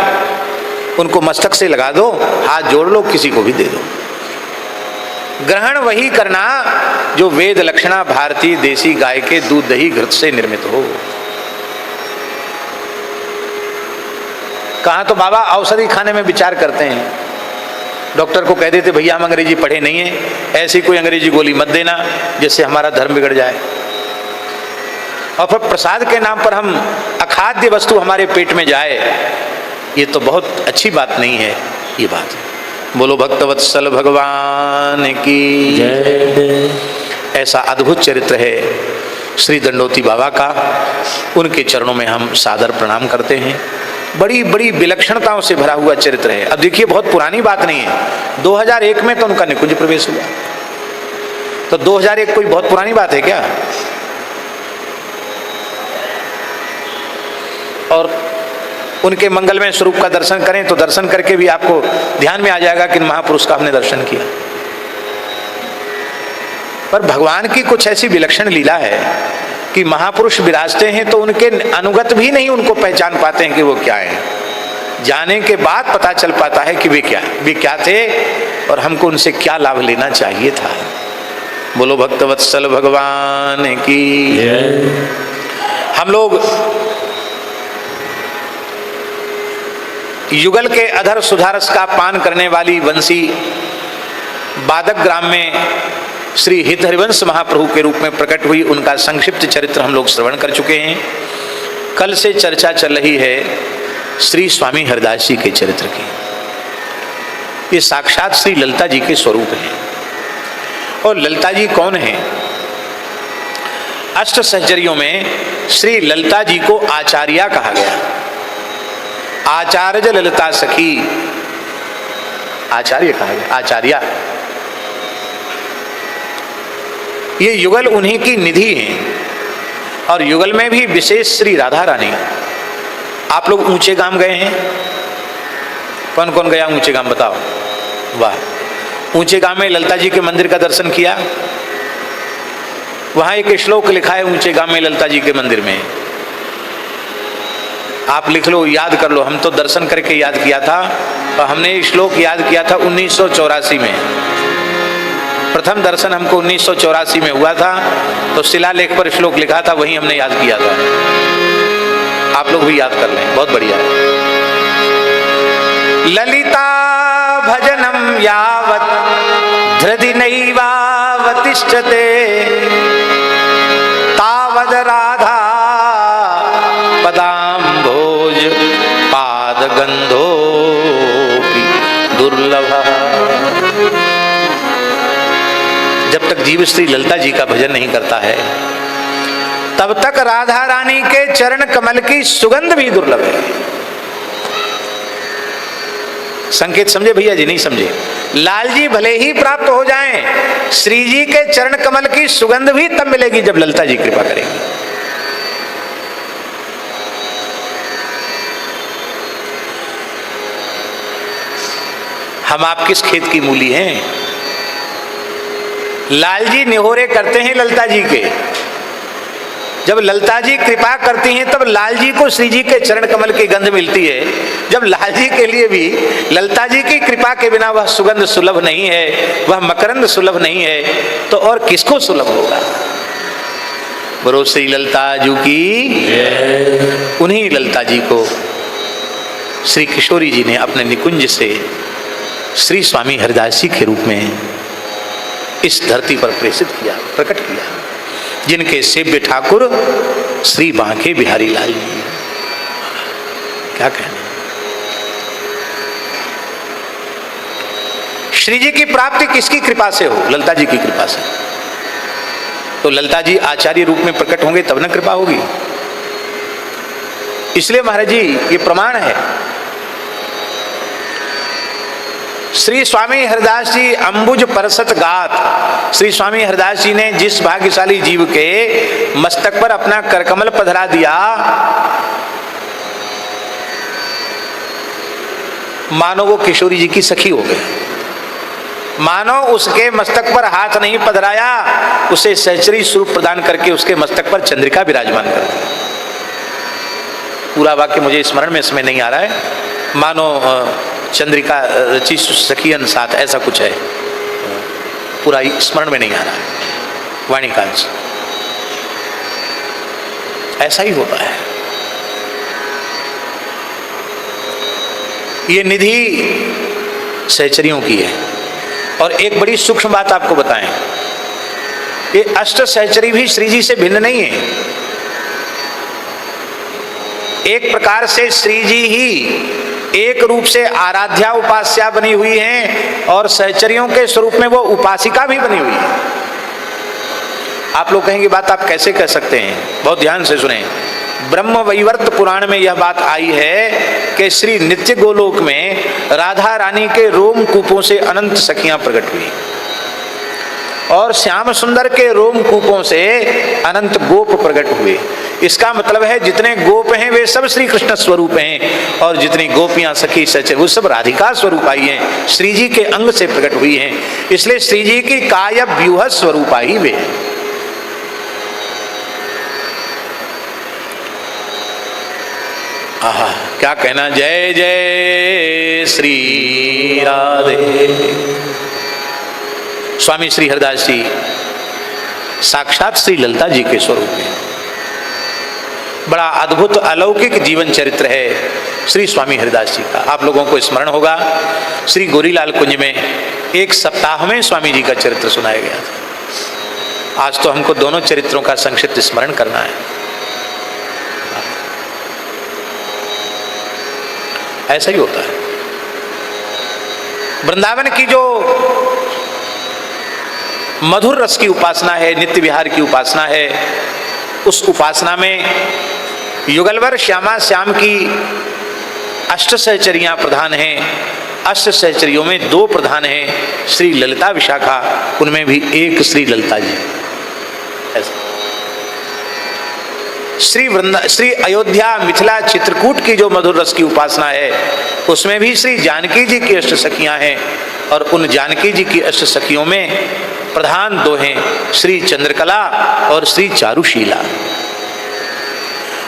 उनको मस्तक से लगा दो, हाथ जोड़ लो, किसी को भी दे दो। ग्रहण वही करना जो वेद लक्षणा भारतीय देसी गाय के दूध दही घृत से निर्मित हो। कहा तो बाबा औषधि खाने में विचार करते हैं, डॉक्टर को कह देते भैया हम अंग्रेजी पढ़े नहीं है, ऐसी कोई अंग्रेजी गोली मत देना जिससे हमारा धर्म बिगड़ जाए, और फिर प्रसाद के नाम पर हम अखाद्य वस्तु हमारे पेट में जाए, ये तो बहुत अच्छी बात नहीं है। ये बात बोलो भक्तवत्सल भगवान की जय। ऐसा अद्भुत चरित्र है श्री दंडोती बाबा का, उनके चरणों में हम सादर प्रणाम करते हैं। बड़ी बड़ी विलक्षणताओं से भरा हुआ चरित्र है। अब देखिए बहुत पुरानी बात नहीं है, 2001 में तो उनका निकुंज प्रवेश हुआ, तो 2001 कोई बहुत पुरानी बात है क्या? और उनके मंगलमय स्वरूप का दर्शन करें तो दर्शन करके भी आपको ध्यान में आ जाएगा कि महापुरुष का हमने दर्शन किया। पर भगवान की कुछ ऐसी विलक्षण लीला है कि महापुरुष विराजते हैं तो उनके अनुगत भी नहीं उनको पहचान पाते हैं कि वो क्या है। जाने के बाद पता चल पाता है कि वे क्या थे और हमको उनसे क्या लाभ लेना चाहिए था। बोलो भक्तवत्सल भगवान की जय। हम लोग युगल के अधर सुधारस का पान करने वाली वंशी बादक ग्राम में श्री हित हरिवंश महाप्रभु के रूप में प्रकट हुई उनका संक्षिप्त चरित्र हम लोग श्रवण कर चुके हैं। कल से चर्चा चल रही है श्री स्वामी हरिदास जी के चरित्र की। ये साक्षात श्री ललिता जी के स्वरूप हैं। और ललिता जी कौन है? अष्ट सहचरियों में श्री ललिता जी को आचार्या कहा गया। आचार्य ललिता सखी, आचार्य कहा गया, आचार्या। ये युगल उन्हीं की निधि है। और युगल में भी विशेष श्री राधा रानी। आप लोग ऊंचे गांव गए हैं? कौन कौन गया ऊंचे गांव बताओ? वाह। ऊंचे गांव में ललिता जी के मंदिर का दर्शन किया। वहां एक श्लोक लिखा है ऊंचे गांव में ललिता जी के मंदिर में, आप लिख लो, याद कर लो। हम तो दर्शन करके याद किया था और हमने श्लोक याद किया था 1984 में। प्रथम दर्शन हमको 1984 में हुआ था, तो शिलालेख पर श्लोक लिखा था, वही हमने याद किया था। आप लोग भी याद कर लें, बहुत बढ़िया है। ललिता भजनम यावत धृति नैवावतिष्ठते तावद राधा पदाम्भोज पाद गंधो दुर्लभ। जब तक जीव श्री ललिता जी का भजन नहीं करता है तब तक राधा रानी के चरण कमल की सुगंध भी दुर्लभ है। संकेत समझे भैया जी? नहीं समझे? लाल जी भले ही प्राप्त हो जाएं, श्री जी के चरण कमल की सुगंध भी तब मिलेगी जब ललिता जी कृपा करेंगी। हम आप किस खेत की मूली हैं? लाल जी निहोरे करते हैं ललिता जी के। जब ललिता जी कृपा करती हैं तब लाल जी को श्री जी के चरण कमल की गंध मिलती है। जब लाल जी के लिए भी ललिता जी की कृपा के बिना वह सुगंध सुलभ नहीं है, वह मकरंद सुलभ नहीं है, तो और किसको सुलभ होगा? बोलो श्री ललिता जी की। उन्हीं ललिता जी को श्री किशोरी जी ने अपने निकुंज से श्री स्वामी हरिदास जी के रूप में इस धरती पर प्रेषित किया, प्रकट किया, जिनके सेव्य ठाकुर श्री बांके बिहारी लाल जी। क्या कहना। श्री जी की प्राप्ति किसकी कृपा से हो? ललिता जी की कृपा से। तो ललिता जी आचार्य रूप में प्रकट होंगे तब न कृपा होगी। इसलिए महाराज जी ये प्रमाण है। श्री स्वामी हरिदास जी अंबुज परसत गात, श्री स्वामी हरिदास जी ने जिस भाग्यशाली जीव के मस्तक पर अपना करकमल पधरा दिया, मानो वो किशोरी जी की सखी हो गए। मानो उसके मस्तक पर हाथ नहीं पधराया, उसे सहचरी स्वरूप प्रदान करके उसके मस्तक पर चंद्रिका विराजमान कर दी। पूरा वाक्य मुझे स्मरण में इसमें नहीं आ रहा है। मानो चंद्रिका रची सखियन साथ, ऐसा कुछ है, पूरा स्मरण में नहीं आ रहा है वाणी कांच। ऐसा ही होता है। ये निधि सहचरियों की है। और एक बड़ी सूक्ष्म बात आपको बताएं, ये अष्ट सहचरी भी श्री जी से भिन्न नहीं है। एक प्रकार से श्री जी ही एक रूप से आराध्या उपास्या बनी हुई हैं और सहचरियों के स्वरूप में वो उपासिका भी बनी हुई है। आप लोग कहेंगे बात आप कैसे कह सकते हैं? बहुत ध्यान से सुने। ब्रह्म वैवर्त पुराण में यह बात आई है कि श्री नित्य गोलोक में राधा रानी के रोम कूपों से अनंत सखियां प्रकट हुई और श्याम सुंदर के रोम कूपों से अनंत गोप प्रकट हुए। इसका मतलब है जितने गोप हैं वे सब श्री कृष्ण स्वरूप हैं और जितनी गोपियां सखी सच वो सब राधिका स्वरूप आई हैं, श्री जी के अंग से प्रकट हुई हैं। इसलिए श्री जी की काय व्यूह स्वरूपा ही वे हैं। आहा, क्या कहना। जय जय श्री राधे। स्वामी श्री हरिदास जी साक्षात श्री ललिता जी के स्वरूप हैं। बड़ा अद्भुत अलौकिक जीवन चरित्र है श्री स्वामी हरिदास जी का। आप लोगों को स्मरण होगा श्री गोरीलाल कुंज में एक सप्ताह में स्वामी जी का चरित्र सुनाया गया था। आज तो हमको दोनों चरित्रों का संक्षिप्त स्मरण करना है। ऐसा ही होता है। वृंदावन की जो मधुर रस की उपासना है, नित्य विहार की उपासना है, उस उपासना में युगलवर श्यामा श्याम की अष्ट सहचरियां प्रधान हैं। अष्ट सहचरियों में दो प्रधान हैं, श्री ललिता विशाखा, उनमें भी एक श्री ललिता जी। ऐसा श्री अयोध्या मिथिला चित्रकूट की जो मधुर रस की उपासना है उसमें भी श्री जानकी जी की अष्ट सखियां हैं और उन जानकी जी की अष्ट सखियों में प्रधान दो हैं, श्री चंद्रकला और श्री चारुशीला।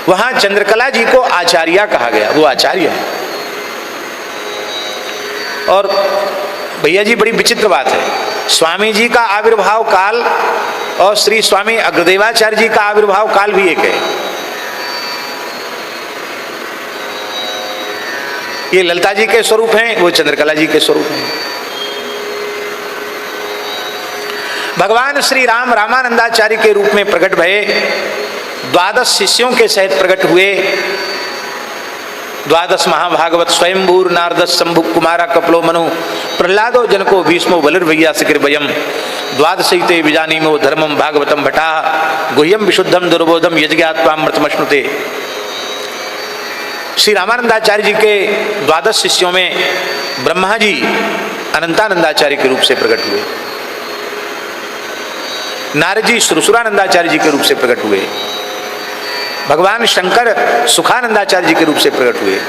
वहां चंद्रकला जी को आचार्या कहा गया, वो आचार्य है। और भैया जी बड़ी विचित्र बात है, स्वामी जी का आविर्भाव काल और श्री स्वामी अग्रदेवाचार्य जी का आविर्भाव काल भी एक है। ये ललिता जी के स्वरूप हैं, वो चंद्रकला जी के स्वरूप हैं। भगवान श्री राम रामानंदाचार्य के रूप में प्रकट भये, 12 शिष्यों के सहित प्रकट हुए। 12 महाभागवत स्वयंभूर नारद शंभु कुमारा कपलो मनु प्रहलादो जनको भीष्मो बलिर्भैया सिकृभयम 12 विजानीमो धर्मम भागवतम भटा गुह्यम विशुद्धम दुर्बोधम यज्ञात्वामृतमश्नुते। श्री रामानंदाचार्य जी के 12 शिष्यों में ब्रह्मा जी अनंतानंदाचार्य के रूप से प्रकट हुए, नारद जी सुरसुरानंदाचार्य जी के रूप से प्रकट हुए, भगवान शंकर सुखानंदाचार्य जी के रूप से प्रकट हुए,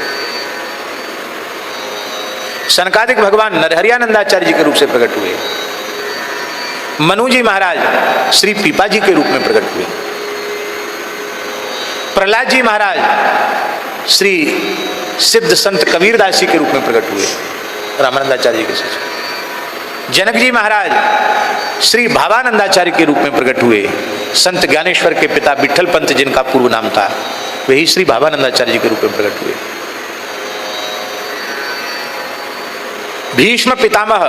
सनकादिक भगवान नरहरियानंदाचार्य जी के रूप से प्रकट हुए, मनु जी महाराज श्री पीपा जी के रूप में प्रकट हुए, प्रहलाद जी महाराज श्री सिद्ध संत कबीरदास जी के रूप में प्रकट हुए रामानंदाचार्य जी के शिष्य, जनक जी महाराज श्री भावानंदाचार्य के रूप में प्रकट हुए, संत ज्ञानेश्वर के पिता विठल पंत जिनका पूर्व नाम था वही श्री भावानंदाचार्य जी के रूप में प्रकट हुए। भीष्म पितामह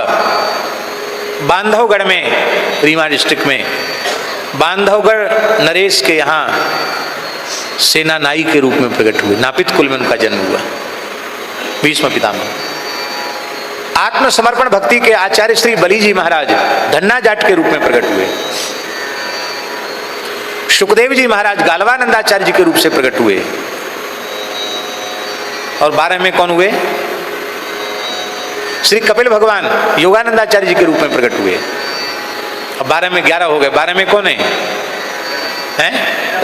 बांधवगढ़ में, रीवा डिस्ट्रिक्ट में बांधवगढ़ नरेश के यहाँ सेना नाई के रूप में प्रकट हुए। नापित कुल में उनका जन्म हुआ, भीष्म पितामह। आत्मसमर्पण भक्ति के आचार्य श्री बली जी महाराज धन्ना जाट के रूप में प्रकट हुए। सुखदेव जी महाराज गालवानंदाचार्य जी के रूप से प्रकट हुए। और 12 में कौन हुए? श्री कपिल भगवान योगानंदाचार्य जी के रूप में प्रकट हुए। अब 12 में 11 हो गए। 12 में कौन है?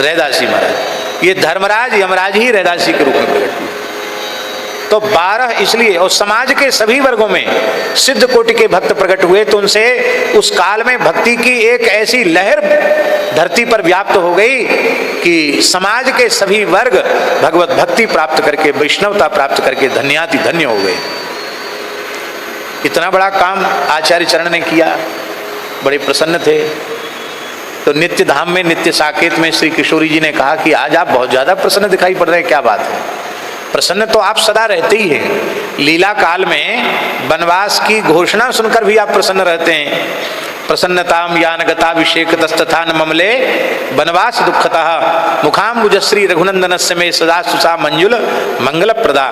रैदास जी महाराज। ये धर्मराज यमराज ही रैदास जी के रूप में प्रकट हुए। तो 12 इसलिए, और समाज के सभी वर्गों में सिद्ध कोटि के भक्त प्रकट हुए, तो उनसे उस काल में भक्ति की एक ऐसी लहर धरती पर व्याप्त हो गई कि समाज के सभी वर्ग भगवत भक्ति प्राप्त करके, वैष्णवता प्राप्त करके धन्याति धन्य हो गए। इतना बड़ा काम आचार्य चरण ने किया, बड़े प्रसन्न थे। तो नित्य धाम में, नित्य साकेत में श्री किशोरी जी ने कहा कि आज आप बहुत ज्यादा प्रसन्न दिखाई पड़ रहे हैं, क्या बात है? प्रसन्न तो आप सदा रहते ही हैं। लीला काल में वनवास की घोषणा सुनकर भी आप प्रसन्न रहते हैं। प्रसन्नताम यानगताभिषेक तस्तथा न ममले वनवास दुखतः मुखाम्बुजश्री रघुनंदनस्य में सदा सुसा मंजुल मंगल प्रदा।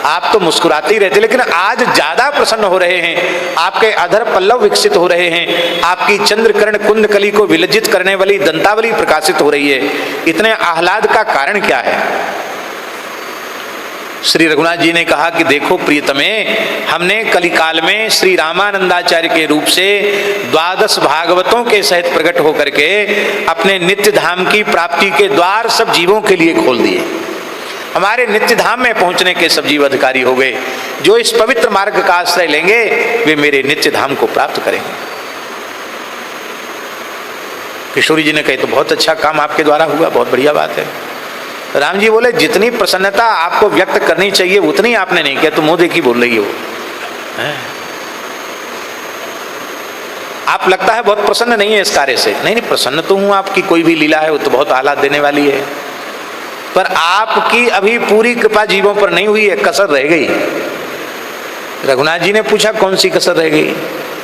आप तो मुस्कुराते ही रहते, लेकिन आज ज्यादा प्रसन्न हो रहे हैं। आपके अधर पल्लव विकसित हो रहे हैं। आपकी चंद्रकर्ण कुंडकली को विलज्जित करने वाली दंतावली प्रकाशित हो रही है। इतने आह्लाद का कारण क्या है? श्री रघुनाथ जी ने कहा कि देखो प्रियतमे, हमने कलिकाल में श्री रामानंदाचार्य के रूप से 12 भागवतों के सहित प्रकट होकर के अपने नित्य धाम की प्राप्ति के द्वार सब जीवों के लिए खोल दिए। हमारे नित्य धाम में पहुंचने के सब जीव अधिकारी हो गए। जो इस पवित्र मार्ग का आश्रय लेंगे वे मेरे नित्य धाम को प्राप्त करेंगे। किशोरी जी ने कही तो बहुत अच्छा काम आपके द्वारा हुआ, बहुत बढ़िया बात है। राम जी बोले जितनी प्रसन्नता आपको व्यक्त करनी चाहिए उतनी आपने नहीं किया, तो मुंह देखी बोल रही हो। आप लगता है बहुत प्रसन्न नहीं है इस कार्य से। नहीं नहीं, प्रसन्न तो हूं। आपकी कोई भी लीला है वो तो बहुत आह्लाद देने वाली है, पर आपकी अभी पूरी कृपा जीवों पर नहीं हुई है, कसर रह गई। रघुनाथ जी ने पूछा कौन सी कसर रह गई?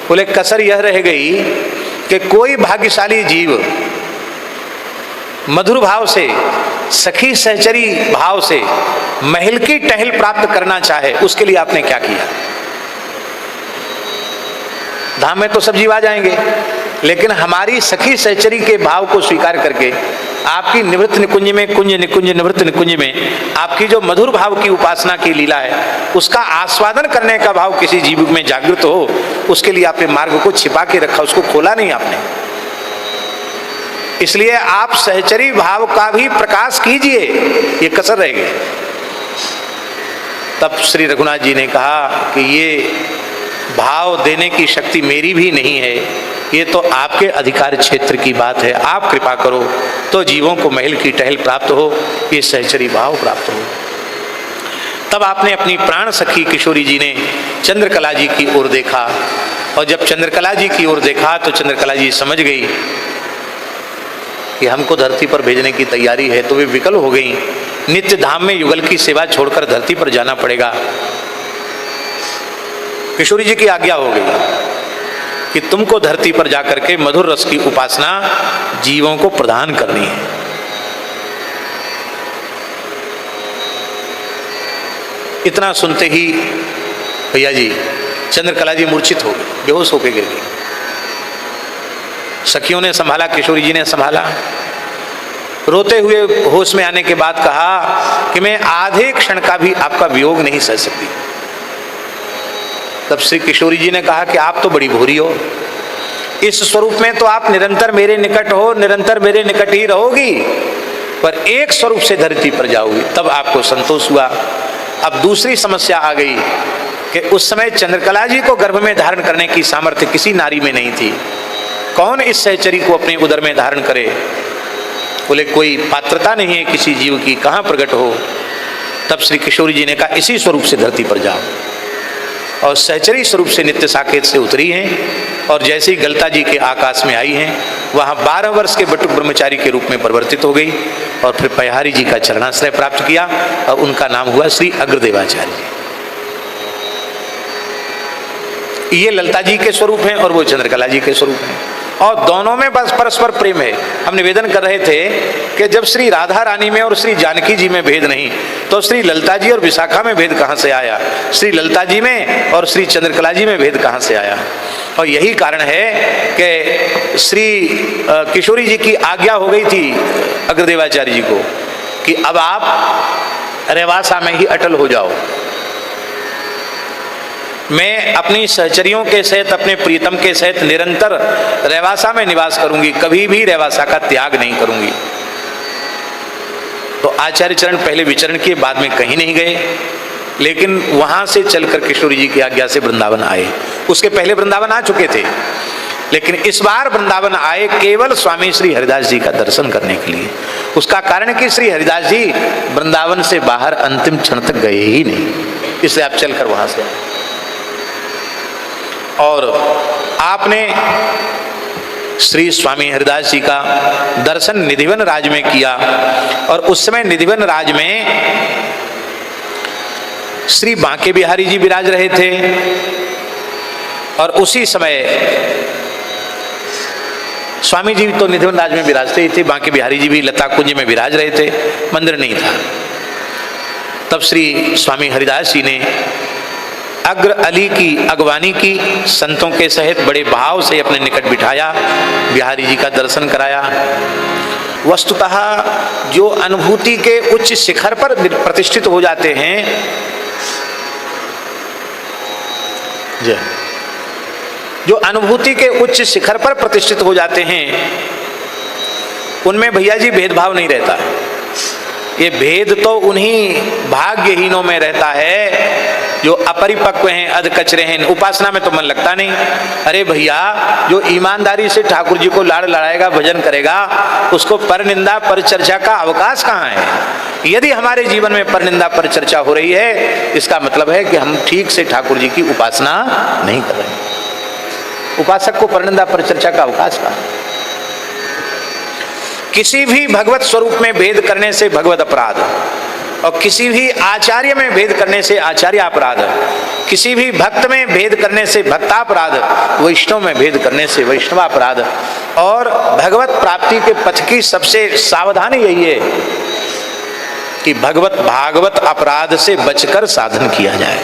बोले कसर यह रह गई कि कोई भाग्यशाली जीव मधुर भाव से, सखी सहचरी भाव से महल की टहल प्राप्त करना चाहे, उसके लिए आपने क्या किया? धाम में तो सब जीव आ जाएंगे, लेकिन हमारी सखी सहचरी के भाव को स्वीकार करके आपकी निवृत्त निकुंज में, कुंज निकुंज निवृत्त निकुंज में आपकी जो मधुर भाव की उपासना की लीला है, उसका आस्वादन करने का भाव किसी जीव में जागृत हो, उसके लिए आपने मार्ग को छिपा के रखा, उसको खोला नहीं आपने। इसलिए आप सहचरी भाव का भी प्रकाश कीजिए, ये कसर रह गई। तब श्री रघुनाथ जी ने कहा कि ये भाव देने की शक्ति मेरी भी नहीं है, ये तो आपके अधिकार क्षेत्र की बात है। आप कृपा करो तो जीवों को महल की टहल प्राप्त हो, ये सहचरी भाव प्राप्त हो। तब आपने अपनी प्राण सखी किशोरी जी ने चंद्रकला जी की ओर देखा, और जब चंद्रकला जी की ओर देखा तो चंद्रकला जी समझ गई कि हमको धरती पर भेजने की तैयारी है, तो वे विकल हो गई। नित्य धाम में युगल की सेवा छोड़कर धरती पर जाना पड़ेगा। किशोरी जी की आज्ञा हो गई कि तुमको धरती पर जाकर के मधुर रस की उपासना जीवों को प्रदान करनी है। इतना सुनते ही भैया जी चंद्रकला जी मूर्छित हो गई, बेहोश होकर गिर गई। सखियों ने संभाला, किशोरी जी ने संभाला। रोते हुए होश में आने के बाद कहा कि मैं आधे क्षण का भी आपका वियोग नहीं सह सकती। तब श्री किशोरी जी ने कहा कि आप तो बड़ी भोरी हो, इस स्वरूप में तो आप निरंतर मेरे निकट हो, निरंतर मेरे निकट ही रहोगी, पर एक स्वरूप से धरती पर जाओगी, तब आपको संतोष हुआ। अब दूसरी समस्या आ गई कि उस समय चंद्रकला जी को गर्भ में धारण करने की सामर्थ्य किसी नारी में नहीं थी। कौन इस सहचरी को अपने उदर में धारण करे? बोले कोई पात्रता नहीं है किसी जीव की, कहाँ प्रकट हो? तब श्री किशोरी जी ने कहा इसी स्वरूप से धरती पर जाओ, और सहचरी स्वरूप से नित्य साकेत से उतरी हैं, और जैसे ही गलता जी के आकाश में आई हैं, वहाँ 12 वर्ष के बटुक ब्रह्मचारी के रूप में परिवर्तित हो गई, और फिर पयहारी जी का चरणाश्रय प्राप्त किया, और उनका नाम हुआ श्री अग्रदेवाचार्य जी। ये ललिता जी के स्वरूप हैं और वो चंद्रकला जी के स्वरूप हैं, और दोनों में बस परस्पर प्रेम है। हम निवेदन कर रहे थे कि जब श्री राधा रानी में और श्री जानकी जी में भेद नहीं, तो श्री ललिता जी और विशाखा में भेद कहाँ से आया? श्री ललिता जी में और श्री चंद्रकला जी में भेद कहाँ से आया? और यही कारण है कि श्री किशोरी जी की आज्ञा हो गई थी अग्रदेवाचार्य जी को कि अब आप रेवासा में ही अटल हो जाओ। मैं अपनी सहचरियों के सहित, अपने प्रीतम के सहित निरंतर रेवासा में निवास करूंगी, कभी भी रेवासा का त्याग नहीं करूंगी। तो आचार्य चरण पहले विचरण किए, बाद में कहीं नहीं गए, लेकिन वहां से चलकर किशोरी जी की आज्ञा से वृंदावन आए। उसके पहले वृंदावन आ चुके थे, लेकिन इस बार वृंदावन आए केवल स्वामी श्री हरिदास जी का दर्शन करने के लिए। उसका कारण कि श्री हरिदास जी वृंदावन से बाहर अंतिम क्षण तक गए ही नहीं, इसलिए आप चलकर वहां से आए। और आपने श्री स्वामी हरिदास जी का दर्शन निधिवन राज में किया, और उस समय निधिवन राज में श्री बांके बिहारी जी विराज रहे थे, और उसी समय स्वामी जी तो निधिवन राज में विराजते ही थे, बांके बिहारी जी भी लता कुंज में विराज रहे थे, मंदिर नहीं था। तब श्री स्वामी हरिदास जी ने अग्र अली की अगवानी की, संतों के सहित बड़े भाव से अपने निकट बिठाया, बिहारी जी का दर्शन कराया। वस्तुतः जो अनुभूति के उच्च शिखर पर प्रतिष्ठित हो जाते हैं, जो अनुभूति के उच्च शिखर पर प्रतिष्ठित हो जाते हैं, उनमें भैया जी भेदभाव नहीं रहता। ये भेद तो उन्हीं भाग्यहीनों में रहता है जो अपरिपक्व हैं, अधकचरे हैं। उपासना में तो मन लगता नहीं। अरे भैया, जो ईमानदारी से ठाकुर जी को लाड़ लड़ाएगा, भजन करेगा, उसको परनिंदा परचर्चा का अवकाश कहाँ है? यदि हमारे जीवन में परनिंदा परचर्चा हो रही है, इसका मतलब है कि हम ठीक से ठाकुर जी की उपासना नहीं कर रहे। उपासक को परनिंदा परचर्चा का अवकाश कहाँ? किसी भी भगवत स्वरूप में भेद करने से भगवत अपराध, और किसी भी आचार्य में भेद करने से आचार्य अपराध, किसी भी भक्त में भेद करने से भक्तापराध, वैष्णव में भेद करने से वैष्णवापराध। और भगवत प्राप्ति के पथ की सबसे सावधानी यही है कि भागवत अपराध से बचकर साधन किया जाए।